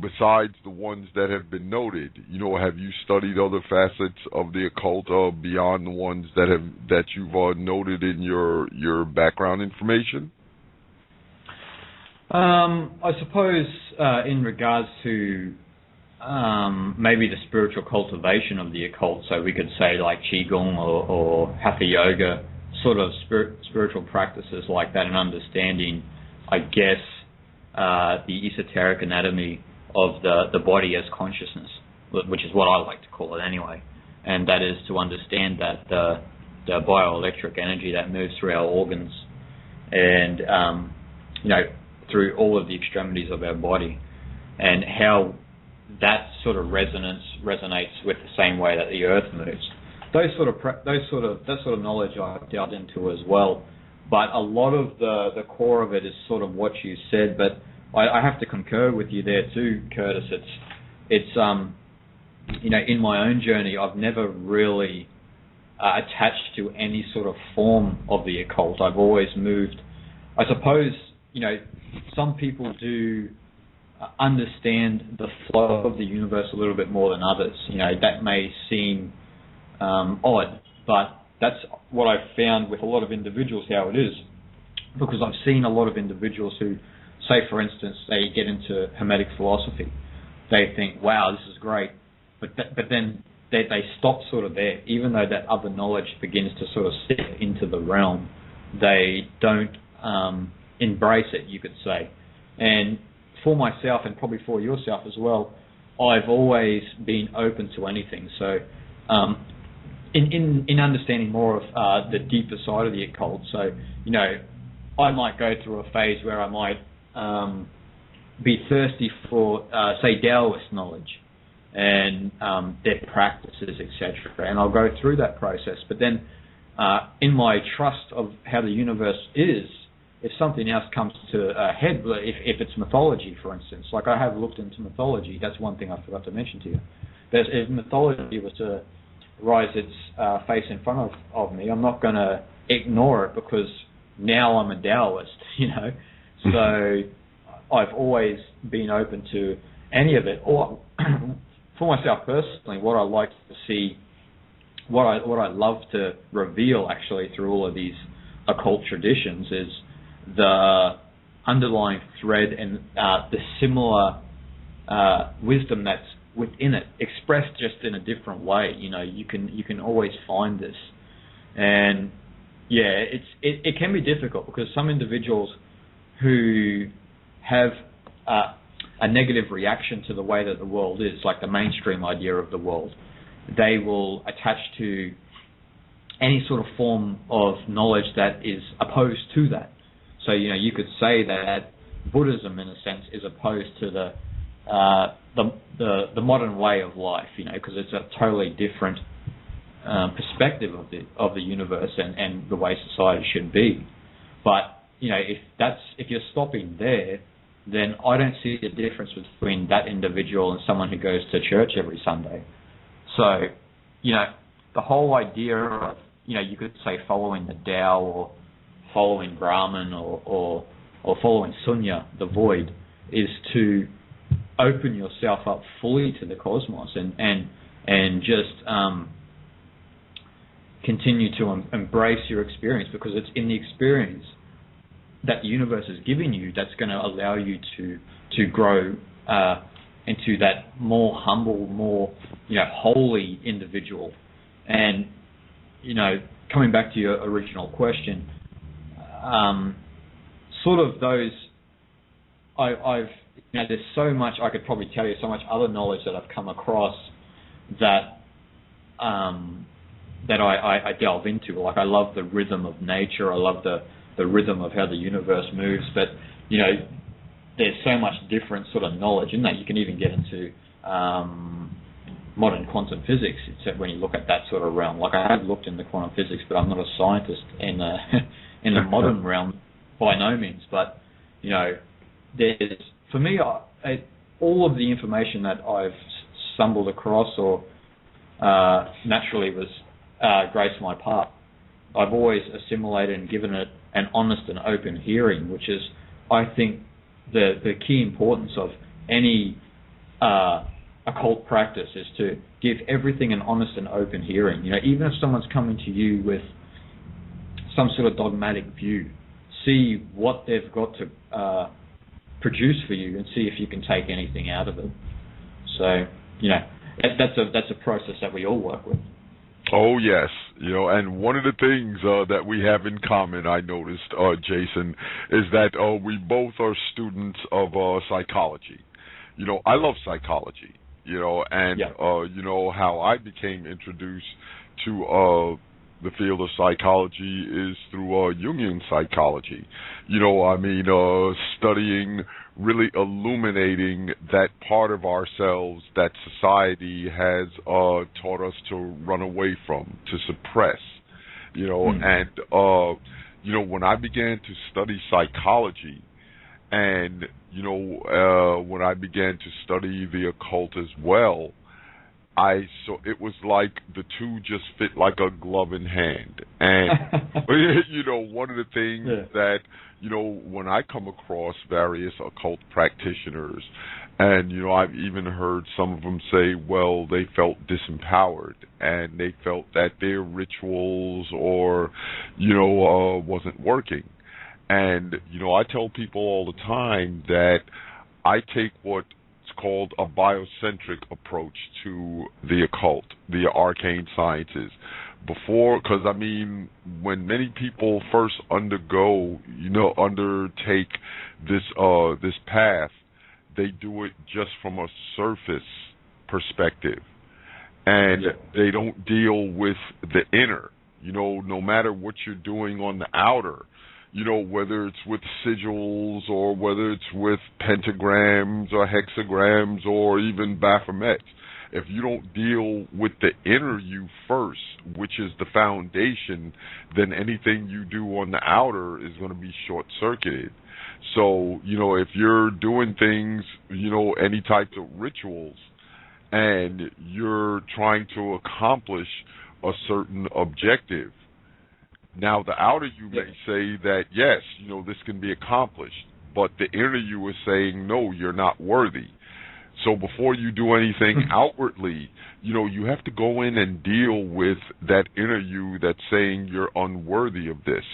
besides the ones that have been noted, have you studied other facets of the occult beyond the ones that you've noted in your background information? I suppose in regards to maybe the spiritual cultivation of the occult, so we could say like Qigong or Hatha Yoga, sort of spiritual practices like that, and understanding, I guess, the esoteric anatomy of the body as consciousness, which is what I like to call it anyway, and that is to understand that the bioelectric energy that moves through our organs and through all of the extremities of our body, and how that sort of resonates with the same way that the earth moves. That sort of knowledge I've delved into as well. But a lot of the core of it is sort of what you said. But I have to concur with you there too, Curtis. It's in my own journey, I've never really attached to any sort of form of the occult. I've always moved. I suppose some people do understand the flow of the universe a little bit more than others. That may seem odd, but that's what I've found with a lot of individuals, how it is, because I've seen a lot of individuals who, say for instance, they get into Hermetic philosophy. They think, wow, this is great, but then they stop sort of there. Even though that other knowledge begins to sort of step into the realm, they don't embrace it, you could say. And for myself, and probably for yourself as well, I've always been open to anything. So in understanding more of the deeper side of the occult, so I might go through a phase where I might be thirsty for say Taoist knowledge and their practices, etc., and I'll go through that process. But then in my trust of how the universe is, if something else comes to a head, if it's mythology, for instance, like I have looked into mythology, that's one thing I forgot to mention to you. If mythology was to rise its face in front of me, I'm not going to ignore it because now I'm a Taoist, So I've always been open to any of it. Or for myself personally, what I like to see, what I love to reveal actually through all of these occult traditions is the underlying thread and the similar wisdom that's within it, expressed just in a different way. You can always find this, and yeah, it can be difficult because some individuals who have a negative reaction to the way that the world is, like the mainstream idea of the world, they will attach to any sort of form of knowledge that is opposed to that. So you could say that Buddhism, in a sense, is opposed to the modern way of life, because it's a totally different perspective of the universe and the way society should be. But if you're stopping there, then I don't see the difference between that individual and someone who goes to church every Sunday. So the whole idea of you could say following the Tao or following Brahman or following Sunya, the void, is to open yourself up fully to the cosmos and just continue to embrace your experience, because it's in the experience that the universe is giving you that's going to allow you to grow into that more humble, more holy individual. And coming back to your original question, sort of those, there's so much, I could probably tell you so much other knowledge that I've come across that I delve into. Like I love the rhythm of nature, I love the rhythm of how the universe moves, but there's so much different sort of knowledge in that. You can even get into modern quantum physics, except when you look at that sort of realm. Like, I have looked into quantum physics, but I'm not a scientist in the in the modern realm by no means. But there's, for me, all of the information that I've stumbled across or naturally was graced my path, I've always assimilated and given it an honest and open hearing, which is, I think, the key importance of any occult practice, is to give everything an honest and open hearing. Even if someone's coming to you with some sort of dogmatic view, see what they've got to produce for you and see if you can take anything out of it. So, that's a process that we all work with. Oh, yes. And one of the things that we have in common, I noticed, Jason, is that we both are students of psychology. I love psychology, and, how I became introduced to the field of psychology is through Jungian psychology. Studying, really illuminating that part of ourselves that society has taught us to run away from, to suppress, and, when I began to study psychology and, when I began to study the occult as well, it was like the two just fit like a glove in hand. And, one of the things that, when I come across various occult practitioners, and, I've even heard some of them say, well, they felt disempowered, and they felt that their rituals or, wasn't working. And, I tell people all the time that I take what's called a biocentric approach to the occult, the arcane sciences. Because when many people first undertake this path, they do it just from a surface perspective, and they don't deal with the inner. No matter what you're doing on the outer, whether it's with sigils or whether it's with pentagrams or hexagrams or even Baphomets, if you don't deal with the inner you first, which is the foundation, then anything you do on the outer is going to be short-circuited. So, if you're doing things, any types of rituals, and you're trying to accomplish a certain objective, now the outer you may say that, yes, this can be accomplished, but the inner you is saying, no, you're not worthy. So before you do anything outwardly, you have to go in and deal with that inner you that's saying you're unworthy of this.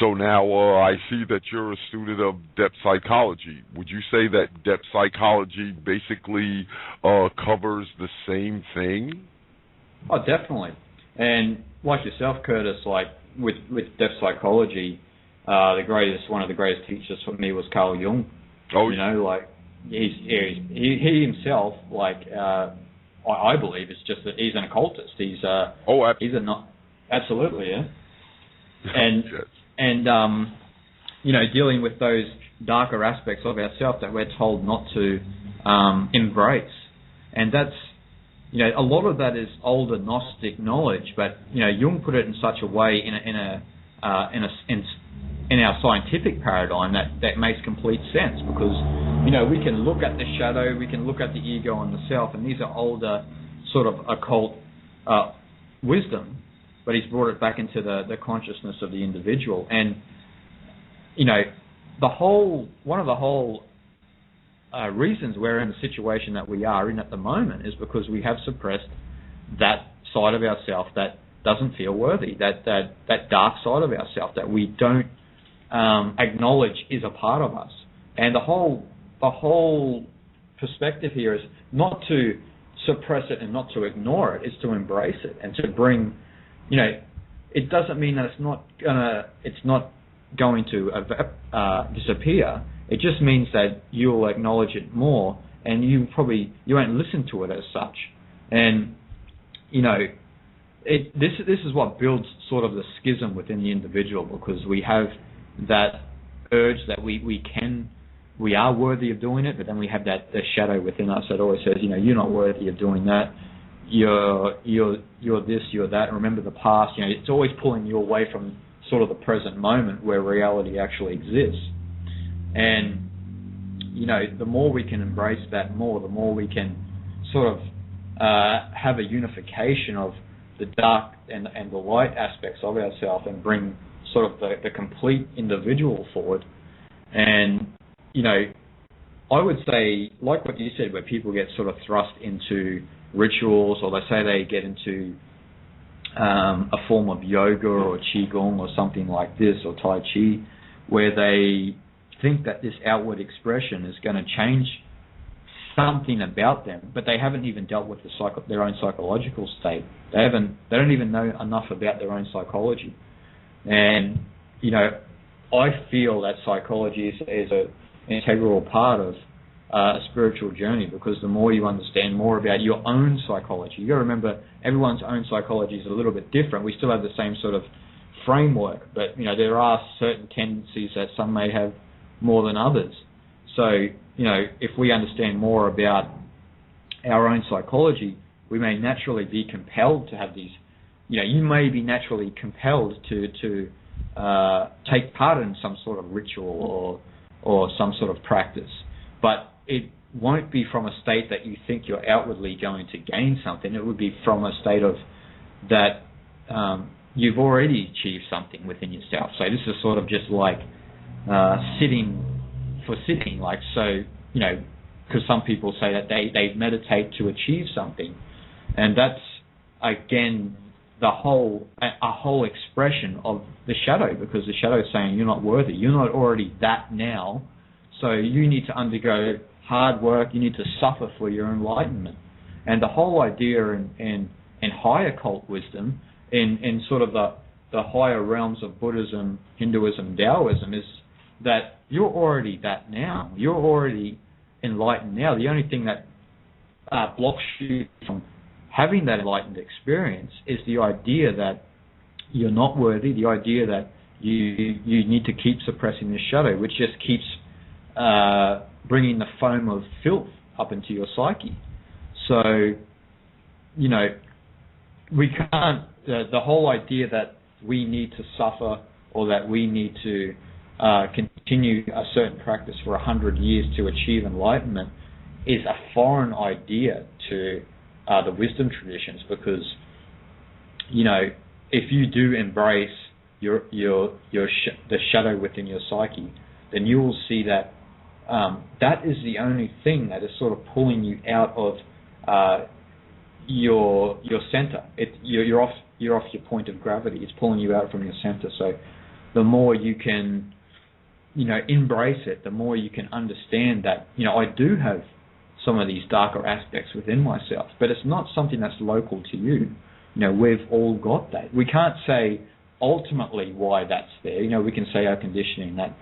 So now I see that you're a student of depth psychology. Would you say that depth psychology basically covers the same thing? Oh, definitely. And like yourself, Curtis, like with depth psychology, one of the greatest teachers for me was Carl Jung. Oh, he himself, I believe, it's just that he's an occultist. He's absolutely, yeah. And yes. And dealing with those darker aspects of ourselves that we're told not to embrace, and that's a lot of that is older Gnostic knowledge, but Jung put it in such a way in our scientific paradigm that makes complete sense, because we can look at the shadow, we can look at the ego and the self, and these are older sort of occult wisdom, but he's brought it back into the consciousness of the individual. And one of the whole reasons we're in the situation that we are in at the moment is because we have suppressed that side of ourself that doesn't feel worthy, that dark side of ourself that we don't acknowledge is a part of us. And the whole perspective here is not to suppress it and not to ignore it, is to embrace it and to bring, it doesn't mean that it's not going to disappear. It just means that you'll acknowledge it more, and you won't listen to it as such. And this is what builds sort of the schism within the individual, because we have that urge that we are worthy of doing it, but then we have the shadow within us that always says, you're not worthy of doing that. you're this, you're that. Remember the past. It's always pulling you away from sort of the present moment where reality actually exists. And the more we can embrace that more, the more we can sort of have a unification of the dark and the light aspects of ourselves, and bring sort of the complete individual forward. And I would say, like what you said, where people get sort of thrust into rituals, or they say they get into a form of yoga or qigong or something like this, or tai chi, where they think that this outward expression is going to change something about them, but they haven't even dealt with their own psychological state. They don't even know enough about their own psychology. And I feel that psychology is an integral part of a spiritual journey, because the more you understand more about your own psychology, you got to remember everyone's own psychology is a little bit different. We still have the same sort of framework, but there are certain tendencies that some may have more than others. So if we understand more about our own psychology, we may naturally be compelled to have these. You may be naturally compelled to take part in some sort of ritual or some sort of practice, but it won't be from a state that you think you're outwardly going to gain something. It would be from a state of that you've already achieved something within yourself. So this is sort of just like sitting, like, so, because some people say that they meditate to achieve something, and that's, again, a whole expression of the shadow, because the shadow is saying you're not worthy, you're not already that now, so you need to undergo hard work, you need to suffer for your enlightenment. And the whole idea in higher cult wisdom, in sort of the higher realms of Buddhism, Hinduism, Taoism, is that you're already that now. You're already enlightened now. The only thing that blocks you from having that enlightened experience is the idea that you're not worthy, the idea that you need to keep suppressing this shadow, which just keeps bringing the foam of filth up into your psyche. So, we can't, the whole idea that we need to suffer, or that we need to continue a certain practice for 100 years to achieve enlightenment, is a foreign idea to the wisdom traditions, because if you do embrace the shadow within your psyche, then you will see that that is the only thing that is sort of pulling you out of your center. You're off your point of gravity. It's pulling you out from your center. So the more you can embrace it, the more you can understand that I do have some of these darker aspects within myself, but it's not something that's local to you. We've all got that. We can't say ultimately why that's there. We can say our conditioning that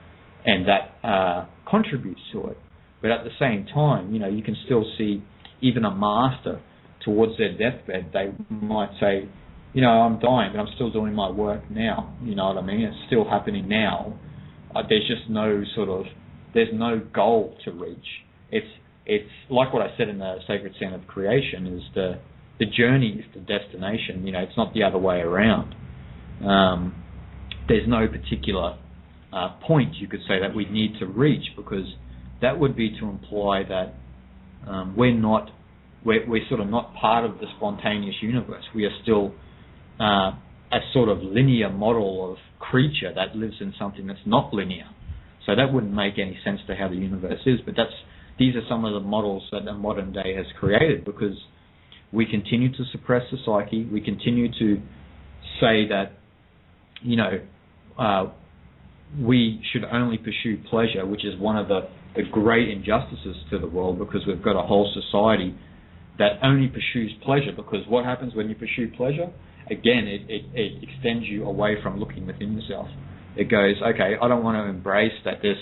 contributes to it, but at the same time, you can still see even a master towards their deathbed. They might say, I'm dying, but I'm still doing my work now. You know what I mean? It's still happening now. There's just there's no goal to reach. It's like what I said in the Sacred Sound of Creation, is the journey is the destination. It's not the other way around. There's no particular point, you could say, that we need to reach, because that would be to imply that we're sort of not part of the spontaneous universe. We are still a sort of linear model of creature that lives in something that's not linear. So that wouldn't make any sense to how the universe is, but these are some of the models that the modern day has created, because we continue to suppress the psyche. We continue to say that, we should only pursue pleasure, which is one of the great injustices to the world, because we've got a whole society that only pursues pleasure. Because what happens when you pursue pleasure? Again, it extends you away from looking within yourself. It goes, okay, I don't want to embrace that there's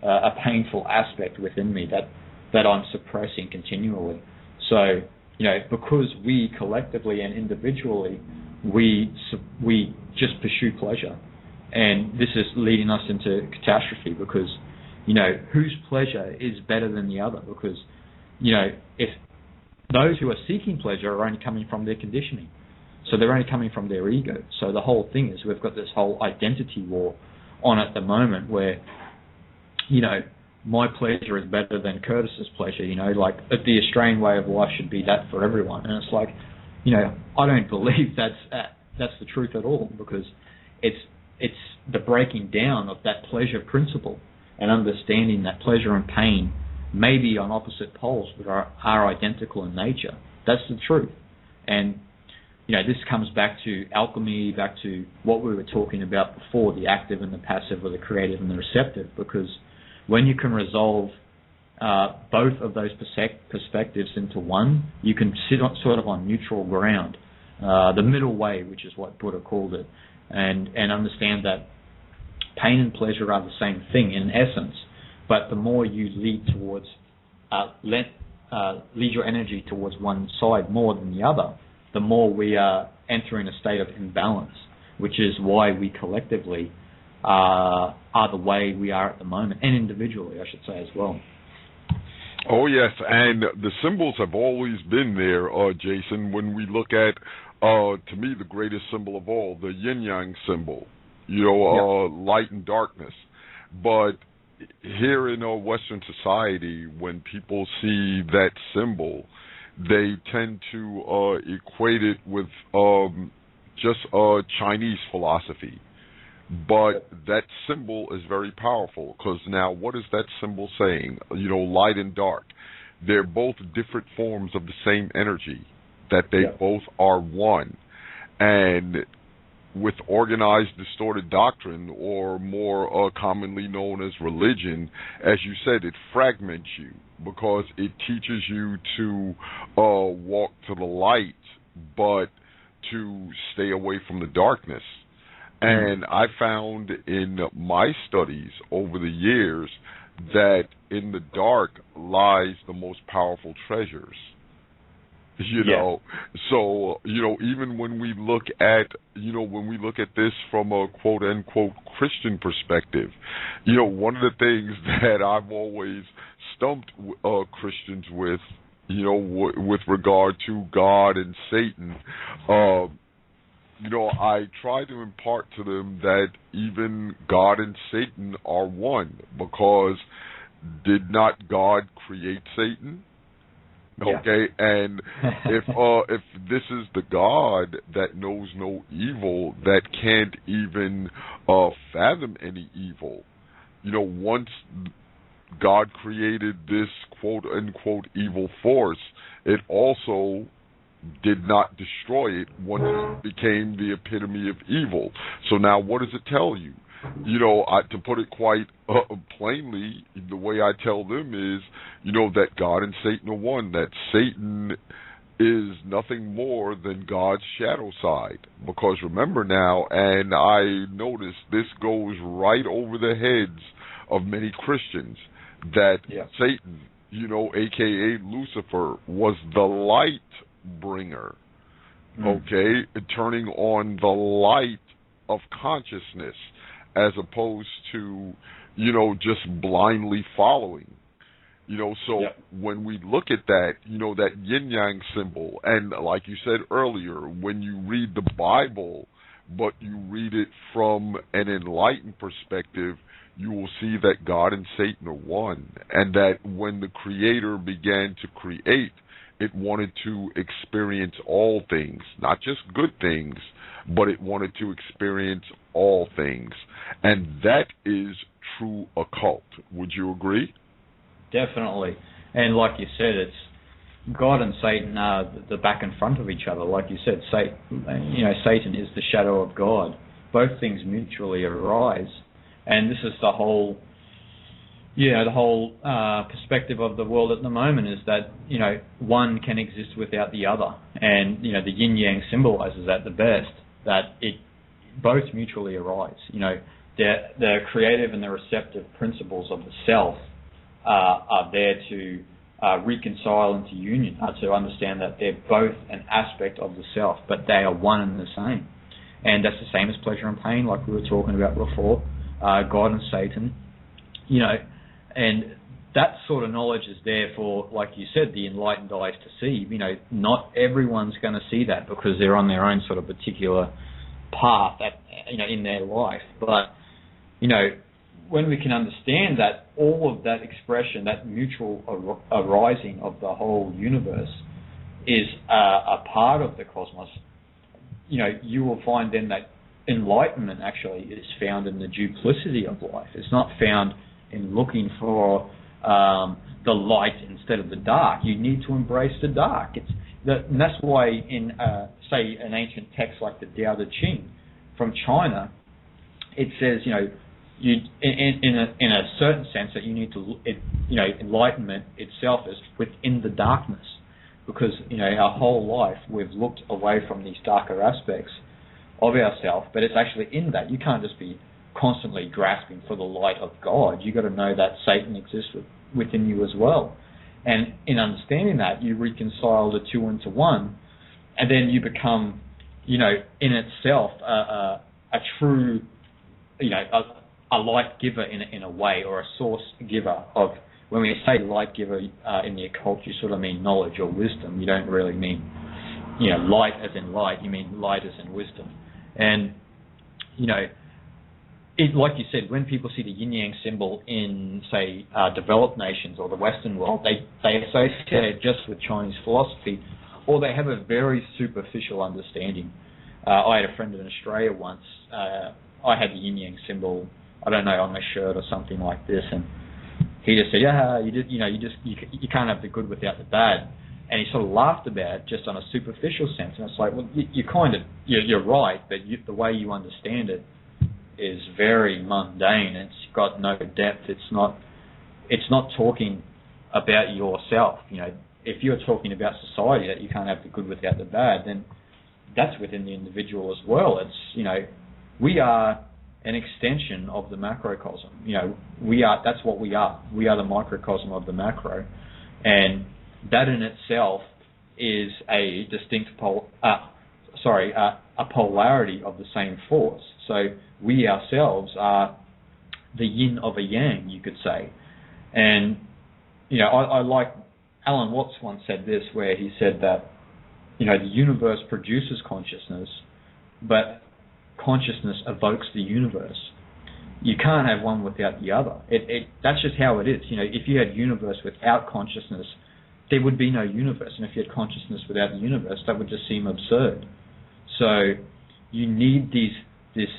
a painful aspect within me that I'm suppressing continually. So, because we collectively and individually, we just pursue pleasure. And this is leading us into catastrophe, because, whose pleasure is better than the other? Because, if those who are seeking pleasure are only coming from their conditioning. So they're only coming from their ego. So the whole thing is we've got this whole identity war on at the moment where, my pleasure is better than Curtis's pleasure, like the Australian way of life should be that for everyone. And it's like, I don't believe that's the truth at all, because it's the breaking down of that pleasure principle and understanding that pleasure and pain may be on opposite poles but are identical in nature. That's the truth. And this comes back to alchemy, back to what we were talking about before, the active and the passive, or the creative and the receptive, because when you can resolve both of those perspectives into one, you can sit sort of on neutral ground, the middle way, which is what Buddha called it, and understand that pain and pleasure are the same thing in essence, but the more you lead towards, lead your energy towards one side more than the other, the more we are entering a state of imbalance, which is why we collectively are the way we are at the moment, and individually, I should say, as well. Oh, yes, and the symbols have always been there, Jason. When we look at, to me, the greatest symbol of all, the yin-yang symbol, light and darkness. But here in our Western society, when people see that symbol, they tend to equate it with just Chinese philosophy. But that symbol is very powerful, because now what is that symbol saying? Light and dark. They're both different forms of the same energy, that they both are one. And with organized, distorted doctrine, or more commonly known as religion, as you said, it fragments you, because it teaches you to walk to the light, but to stay away from the darkness. And I found in my studies over the years that in the dark lies the most powerful treasures. So, even when we look at this from a quote unquote Christian perspective, one of the things that I've always stumped Christians with, with regard to God and Satan, I try to impart to them that even God and Satan are one, because did not God create Satan? Okay, and if this is the God that knows no evil, that can't even fathom any evil, once God created this quote-unquote evil force, it also did not destroy it once it became the epitome of evil. So now what does it tell you? To put it quite plainly, the way I tell them is, that God and Satan are one, that Satan is nothing more than God's shadow side. Because remember now, and I notice this goes right over the heads of many Christians, that Satan, a.k.a. Lucifer, was the light bringer, okay, turning on the light of consciousness, as opposed to, just blindly following. When we look at that, that yin-yang symbol, and like you said earlier, when you read the Bible, but you read it from an enlightened perspective, you will see that God and Satan are one, and that when the Creator began to create, it wanted to experience all things, not just good things, but it wanted to experience all things. And that is true occult. Would you agree? Definitely. And like you said, it's God and Satan are the back and front of each other. Like you said, Satan is the shadow of God. Both things mutually arise. And this is the whole perspective of the world at the moment, is that, one can exist without the other. And, the yin-yang symbolizes that the best, that it both mutually arise. The creative and the receptive principles of the self are there to reconcile into union, to understand that they're both an aspect of the self, but they are one and the same. And that's the same as pleasure and pain, like we were talking about before, God and Satan, and that sort of knowledge is there for, like you said, the enlightened eyes to see. You know, not everyone's going to see that because they're on their own sort of particular path in their life. But, you know, when we can understand that all of that expression, that mutual arising of the whole universe is a part of the cosmos, you know, you will find then that enlightenment actually is found in the duplicity of life. It's not found in looking for the light instead of the dark. You need to embrace the dark. And that's why in, say, an ancient text like the Tao Te Ching from China, it says, you know, in a certain sense that you need to, enlightenment itself is within the darkness, because, you know, our whole life we've looked away from these darker aspects of ourselves, but it's actually in that. You can't just be constantly grasping for the light of God. You've got to know that Satan exists within you as well. And in understanding that, you reconcile the two into one, and then you become, you know, in itself a true, you know, a light giver in a way, or a source giver of. When we say light giver in the occult, you sort of mean knowledge or wisdom. You don't really mean, you know, light as in light. You mean light as in wisdom. And, you know, like you said, when people see the yin-yang symbol in, say, developed nations or the Western world, they associate it just with Chinese philosophy, or they have a very superficial understanding. I had a friend in Australia once. I had the yin-yang symbol, I don't know, on my shirt or something like this, and he just said, "Yeah, you can't have the good without the bad," and he sort of laughed about it just on a superficial sense. And it's like, well, you're right, but the way you understand it is very mundane. It's got no depth. It's not talking about yourself. You know, if you're talking about society, that you can't have the good without the bad, then that's within the individual as well. It's, you know, we are an extension of the macrocosm. You know, that's what we are. We are the microcosm of the macro, and that in itself is a distinct a polarity of the same force. So we ourselves are the yin of a yang, you could say. And, you know, I like, Alan Watts once said this, where he said that, you know, the universe produces consciousness, but consciousness evokes the universe. You can't have one without the other. That's just how it is. You know, if you had universe without consciousness, there would be no universe. And if you had consciousness without the universe, that would just seem absurd. So you need this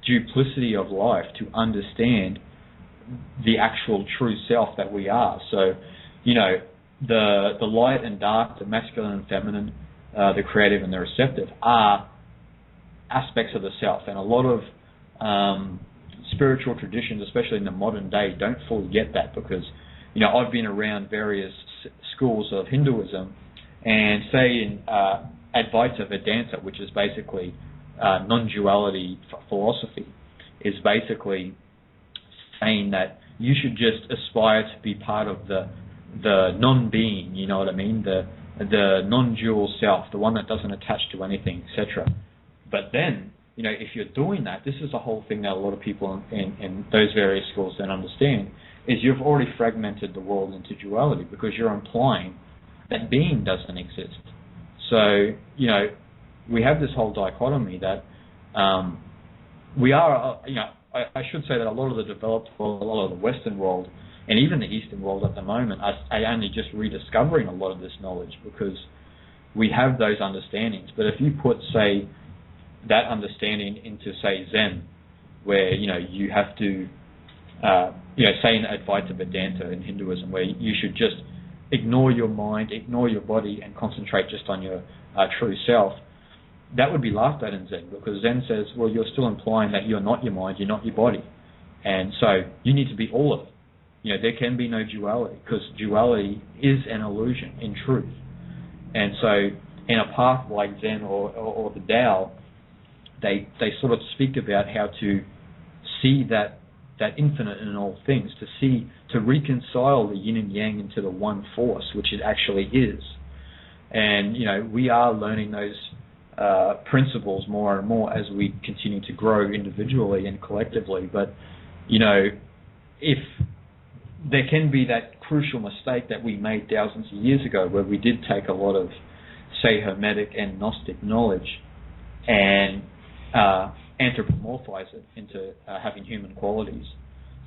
duplicity of life to understand the actual true self that we are. So, you know, the light and dark, the masculine and feminine, the creative and the receptive are aspects of the self. And a lot of spiritual traditions, especially in the modern day, don't fully get that, because, you know, I've been around various schools of Hinduism, and say in Advaita Vedanta, which is basically non-duality philosophy, is basically saying that you should just aspire to be part of the non-being, you know what I mean, the non-dual self, the one that doesn't attach to anything, etc. But then, you know, if you're doing that, this is a whole thing that a lot of people in those various schools don't understand, is you've already fragmented the world into duality, because you're implying that being doesn't exist. So, you know, we have this whole dichotomy that we are, you know, I should say that a lot of the developed world, a lot of the Western world, and even the Eastern world at the moment are only just rediscovering a lot of this knowledge, because we have those understandings. But if you put, say, that understanding into, say, Zen, where, you know, you have to, you know, say in Advaita Vedanta in Hinduism, where you should just ignore your mind, ignore your body, and concentrate just on your true self, that would be laughed at in Zen, because Zen says, well, you're still implying that you're not your mind, you're not your body. And so you need to be all of it. You know, there can be no duality, because duality is an illusion in truth. And so in a path like Zen or the Tao, they sort of speak about how to see that infinite in all things, to reconcile the yin and yang into the one force, which it actually is. And, you know, we are learning those principles more and more as we continue to grow individually and collectively. But, you know, if there can be that crucial mistake that we made thousands of years ago, where we did take a lot of, say, Hermetic and Gnostic knowledge and anthropomorphize it into having human qualities.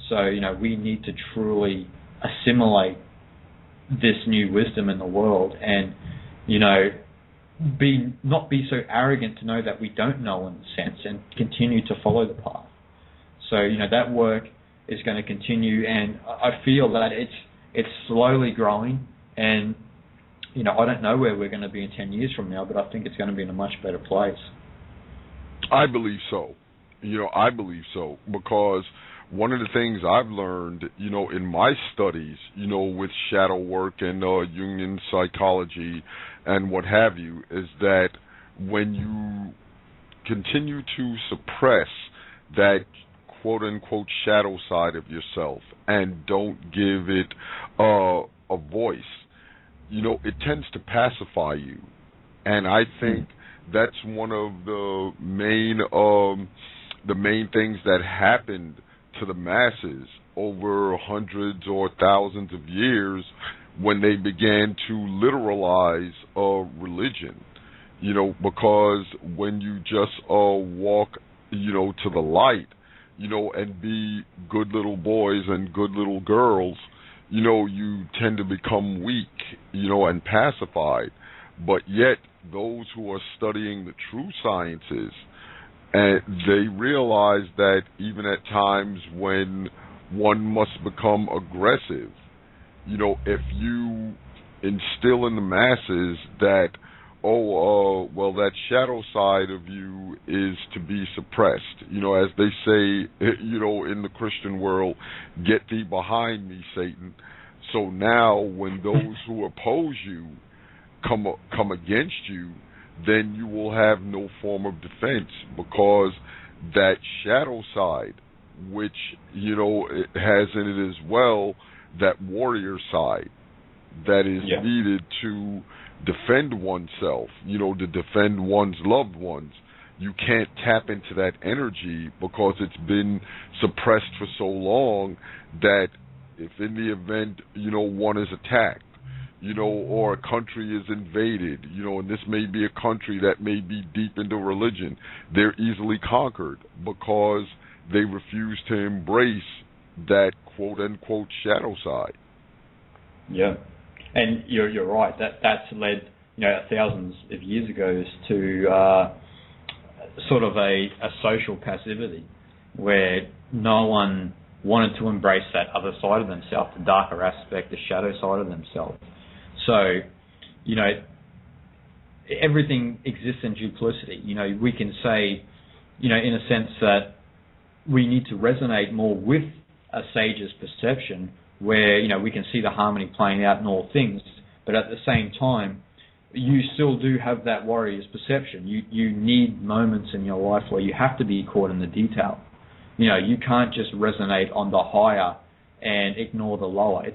So, we need to truly assimilate this new wisdom in the world and, not be so arrogant to know that we don't know in a sense, and continue to follow the path. So, that work is going to continue, and I feel that it's slowly growing, and, I don't know where we're going to be in 10 years from now, but I think it's going to be in a much better place. I believe so. I believe so, because one of the things I've learned, in my studies, with shadow work and Jungian psychology and what have you, is that when you continue to suppress that quote-unquote shadow side of yourself and don't give it a voice, it tends to pacify you. And I think that's one of the main things that happened to the masses over hundreds or thousands of years when they began to literalize religion. Because when you just walk, to the light, and be good little boys and good little girls, you tend to become weak, and pacified. But yet, those who are studying the true sciences, and they realize that even at times when one must become aggressive, if you instill in the masses that, that shadow side of you is to be suppressed, as they say, in the Christian world, get thee behind me, Satan. So now when those who oppose you come against you, then you will have no form of defense, because that shadow side, which, it has in it as well, that warrior side that is needed to defend oneself, to defend one's loved ones. You can't tap into that energy because it's been suppressed for so long that if in the event, one is attacked, or a country is invaded, and this may be a country that may be deep into religion, they're easily conquered because they refuse to embrace that quote-unquote shadow side. Yeah, and you're right. That's led, thousands of years ago to sort of a social passivity where no one wanted to embrace that other side of themselves, the darker aspect, the shadow side of themselves. So, everything exists in duplicity. We can say, in a sense that we need to resonate more with a sage's perception where, we can see the harmony playing out in all things, but at the same time, you still do have that warrior's perception. You need moments in your life where you have to be caught in the detail. You can't just resonate on the higher and ignore the lower.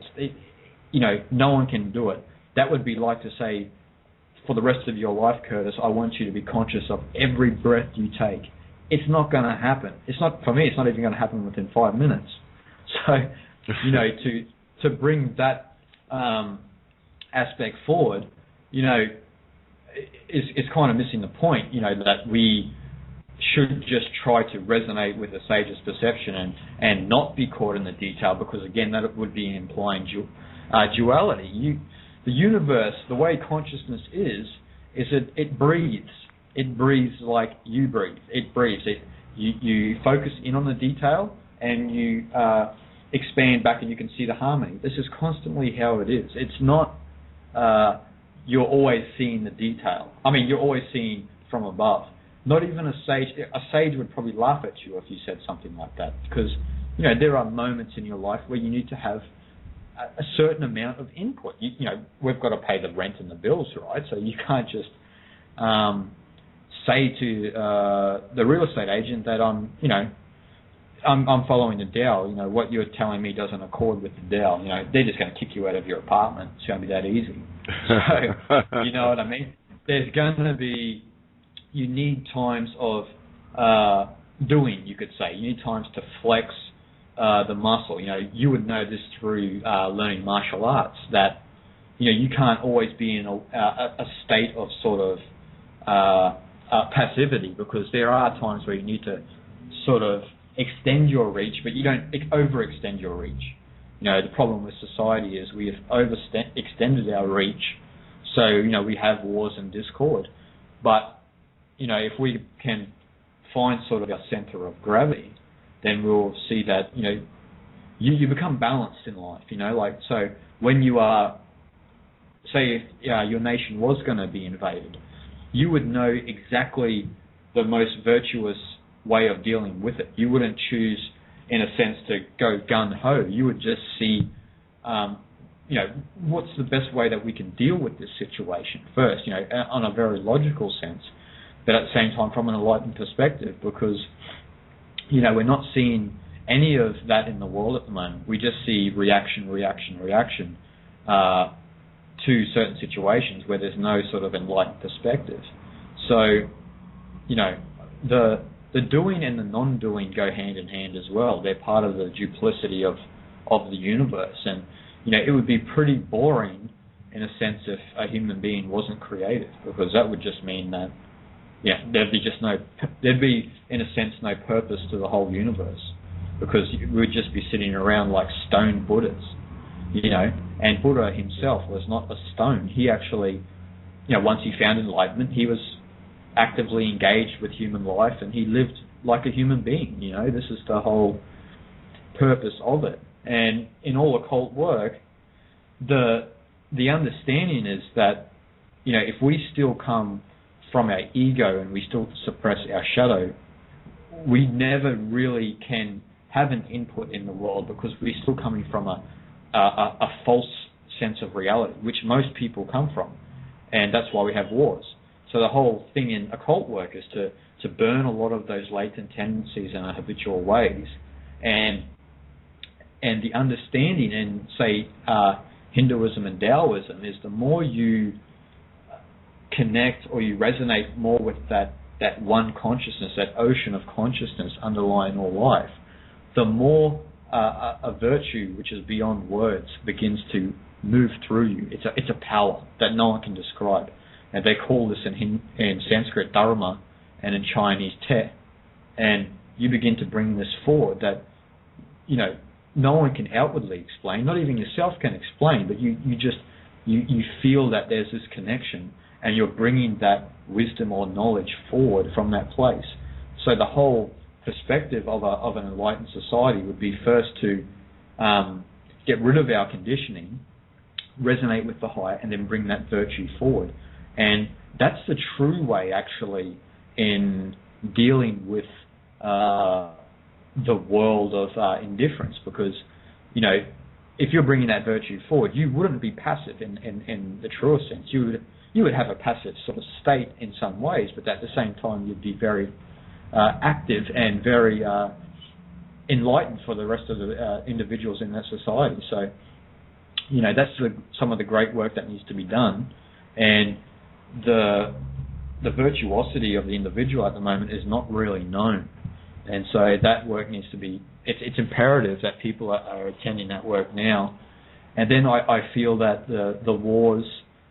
No one can do it. That would be like to say, for the rest of your life, Curtis, I want you to be conscious of every breath you take. It's not going to happen. For me, it's not even going to happen within 5 minutes. So, to bring that aspect forward, is kind of missing the point, that we should just try to resonate with the sage's perception and not be caught in the detail, because, again, that would be implying duality. The universe, the way consciousness is that it breathes. It breathes like you breathe. It breathes. You focus in on the detail and you expand back and you can see the harmony. This is constantly how it is. It's not you're always seeing the detail. I mean, you're always seeing from above. Not even a sage. A sage would probably laugh at you if you said something like that, because there are moments in your life where you need to have a certain amount of input. We've got to pay the rent and the bills, right? So you can't just say to the real estate agent that I'm following the Tao. What you're telling me doesn't accord with the Tao. They're just going to kick you out of your apartment. It's going to be that easy. So, you know what I mean? There's going to be, you need times of doing, you could say. You need times to flex the muscle. You would know this through learning martial arts, that you can't always be in a state of sort of passivity, because there are times where you need to sort of extend your reach, but you don't overextend your reach. The problem with society is we have overextended our reach, so we have wars and discord. But if we can find sort of our center of gravity, then we'll see that you become balanced in life. So when you are, say, if your nation was going to be invaded, you would know exactly the most virtuous way of dealing with it. You wouldn't choose, in a sense, to go gun-ho. You would just see, what's the best way that we can deal with this situation first, on a very logical sense, but at the same time from an enlightened perspective, because, we're not seeing any of that in the world at the moment. We just see reaction to certain situations where there's no sort of enlightened perspective. So, the doing and the non-doing go hand in hand as well. They're part of the duplicity of the universe. And, it would be pretty boring, in a sense, if a human being wasn't creative, because that would just mean that, there'd be, in a sense, no purpose to the whole universe, because we'd just be sitting around like stone Buddhas, and Buddha himself was not a stone. He actually, once he found enlightenment, he was actively engaged with human life, and he lived like a human being. This is the whole purpose of it. And in all occult work, the understanding is that, if we still come from our ego and we still suppress our shadow, we never really can have an input in the world, because we're still coming from a false sense of reality, which most people come from, and that's why we have wars. So the whole thing in occult work is to burn a lot of those latent tendencies in our habitual ways, and the understanding in, say, Hinduism and Taoism is the more you connect or you resonate more with that one consciousness, that ocean of consciousness underlying all life, the more a virtue which is beyond words begins to move through you. It's a power that no one can describe, and they call this in Sanskrit dharma and in Chinese te. And you begin to bring this forward that no one can outwardly explain, not even yourself can explain, but you feel that there's this connection, and you're bringing that wisdom or knowledge forward from that place. So the whole perspective of an enlightened society would be first to get rid of our conditioning, resonate with the higher, and then bring that virtue forward. And that's the true way, actually, in dealing with the world of indifference, because, if you're bringing that virtue forward, you wouldn't be passive in the truest sense. You would have a passive sort of state in some ways, but at the same time you'd be very active and very enlightened for the rest of the individuals in that society. So, that's some of the great work that needs to be done, and the virtuosity of the individual at the moment is not really known, and so that work needs to be. It's imperative that people are attending that work now, and then I feel that the wars,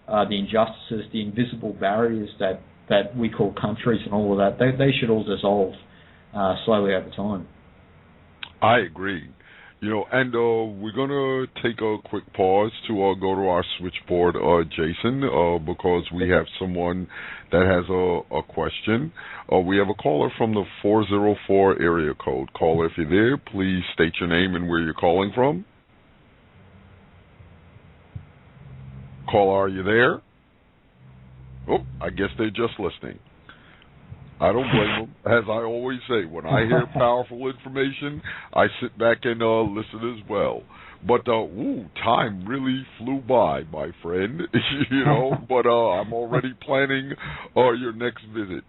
the injustices, the invisible barriers that we call countries and all of that, they should all dissolve slowly over time. I agree. And we're going to take a quick pause to go to our switchboard, Jason, because we have someone that has a question. We have a caller from the 404 area code. Caller, if you're there, please state your name and where you're calling from. Caller, are you there? Oh, I guess they're just listening. I don't blame them. As I always say, when I hear powerful information, I sit back and listen as well. But, time really flew by, my friend, but I'm already planning your next visit.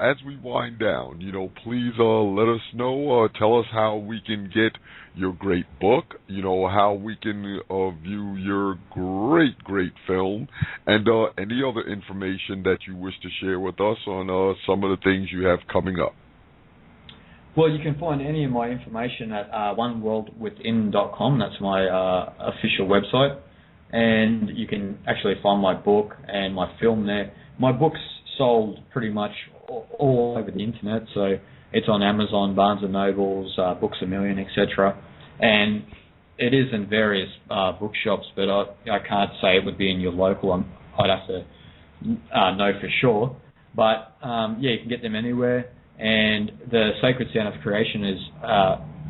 As we wind down, please let us know, tell us how we can get your great book, how we can view your great film, and any other information that you wish to share with us on some of the things you have coming up. Well, you can find any of my information at oneworldwithin.com. That's my official website. And you can actually find my book and my film there. My book's sold pretty much all over the internet, so it's on Amazon, Barnes & Nobles, Books A Million, etc. And it is in various bookshops, but I can't say it would be in your local. I'd have to know for sure. But, yeah, you can get them anywhere. And the Sacred Sound of Creation is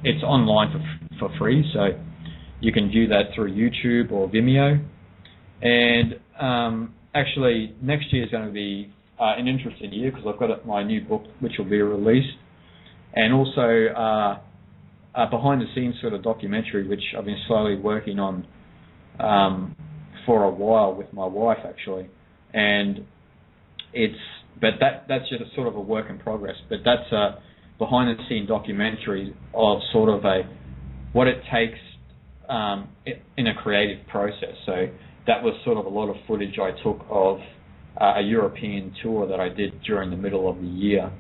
it's online for free, so you can view that through YouTube or Vimeo. And actually, next year is going to be an interesting year because I've got my new book which will be released, and also a behind-the-scenes sort of documentary which I've been slowly working on for a while with my wife actually, and that's just a sort of a work in progress. But that's a behind-the-scene documentary of sort of what it takes in a creative process. So that was sort of a lot of footage I took of a European tour that I did during the middle of the year,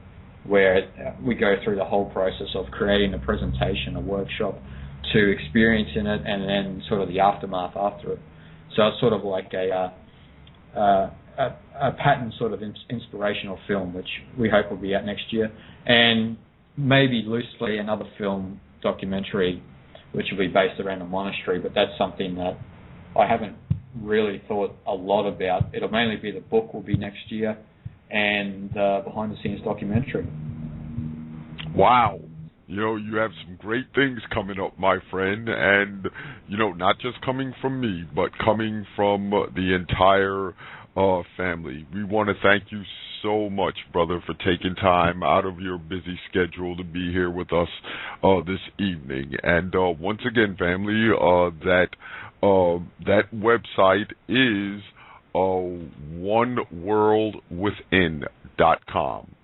where we go through the whole process of creating a presentation, a workshop, to experiencing it, and then sort of the aftermath after it. So it's sort of like a pattern sort of inspirational film, which we hope will be out next year, and maybe loosely another film documentary which will be based around a monastery, but that's something that I haven't really thought a lot about. It'll mainly be the book will be next year, and behind-the-scenes documentary. Wow. You have some great things coming up, my friend, and, not just coming from me, but coming from the entire family. We want to thank you so much, brother, for taking time out of your busy schedule to be here with us this evening. And once again, family, that website is oneworldwithin.com.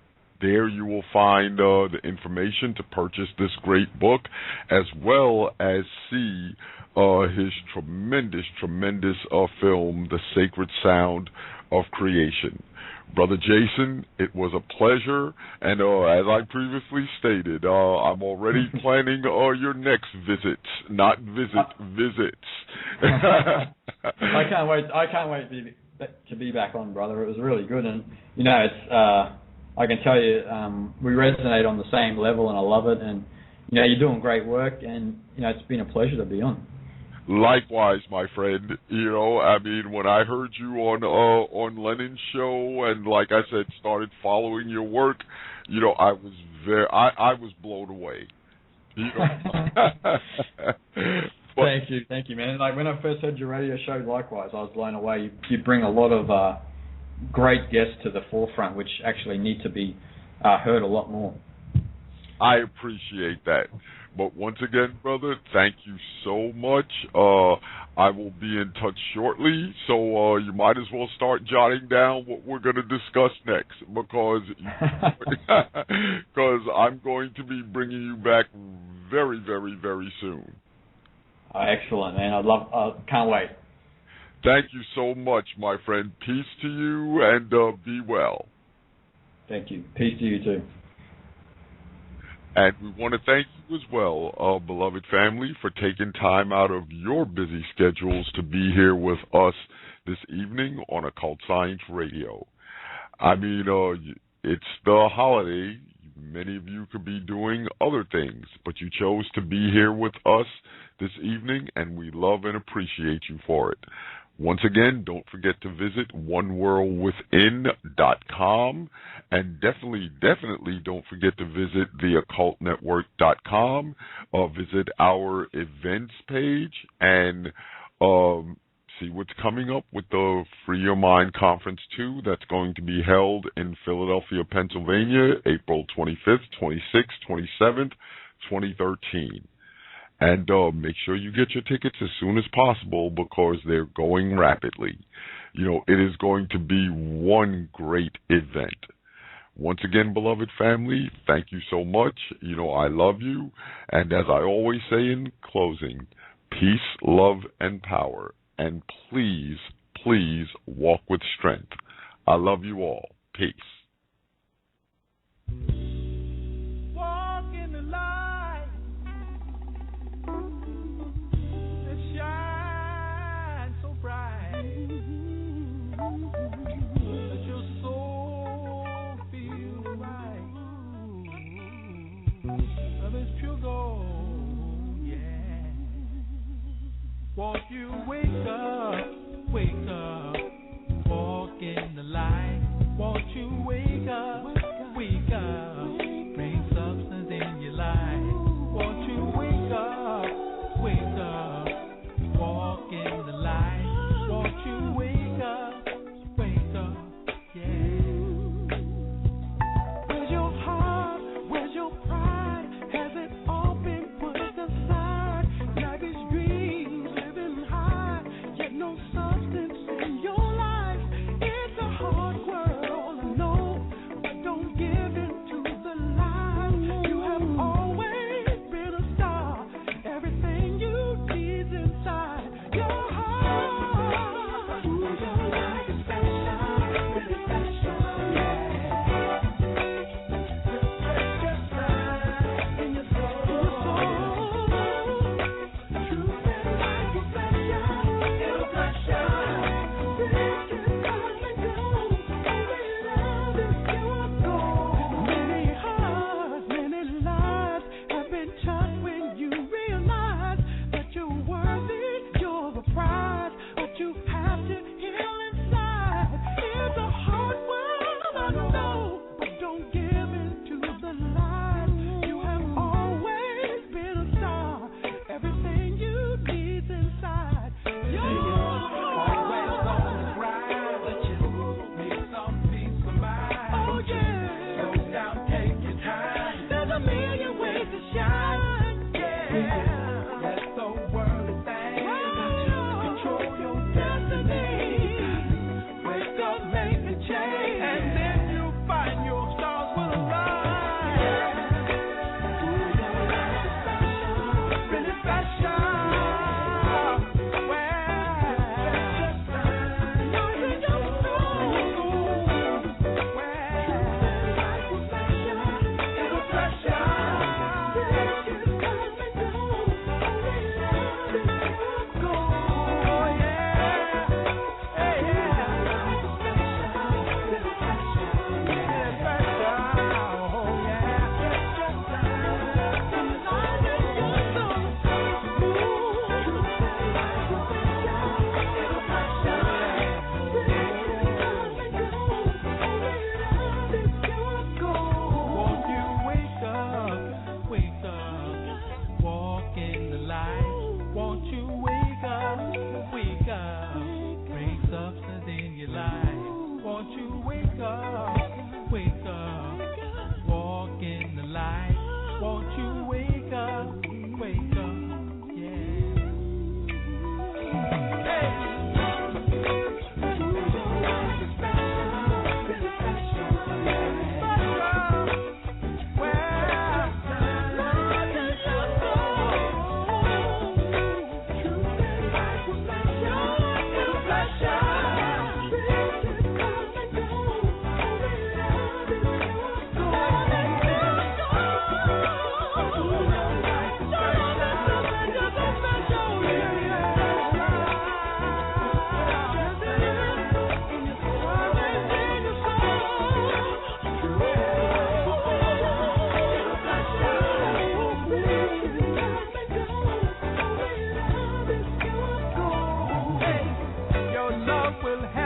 There you will find the information to purchase this great book, as well as see his tremendous film, The Sacred Sound of Creation. Brother Jason, it was a pleasure, and as I previously stated, I'm already planning your next visits, not visits. I can't wait to be back on, brother. It was really good, and it's I can tell you we resonate on the same level, and I love it. And you're doing great work, and it's been a pleasure to be on. Likewise, my friend. When I heard you on Lennon's show, and like I said, started following your work, I was blown away. Thank you, man. Like when I first heard your radio show, likewise, I was blown away. You bring a lot of great guests to the forefront, which actually need to be heard a lot more. I appreciate that. But once again, brother, thank you so much. I will be in touch shortly, so you might as well start jotting down what we're going to discuss next, because I'm going to be bringing you back very, very, very soon. Excellent, man. I can't wait. Thank you so much, my friend. Peace to you, and be well. Thank you. Peace to you, too. And we want to thank you as well, beloved family, for taking time out of your busy schedules to be here with us this evening on Occult Science Radio. It's the holiday. Many of you could be doing other things, but you chose to be here with us this evening, and we love and appreciate you for it. Once again, don't forget to visit oneworldwithin.com, and definitely don't forget to visit theoccultnetwork.com, visit our events page, and see what's coming up with the Free Your Mind Conference 2 that's going to be held in Philadelphia, Pennsylvania, April 25th, 26th, 27th, 2013. And make sure you get your tickets as soon as possible, because they're going rapidly. It is going to be one great event. Once again, beloved family, thank you so much. I love you. And as I always say in closing, peace, love, and power. And please, please walk with strength. I love you all. Peace. Walk in the will have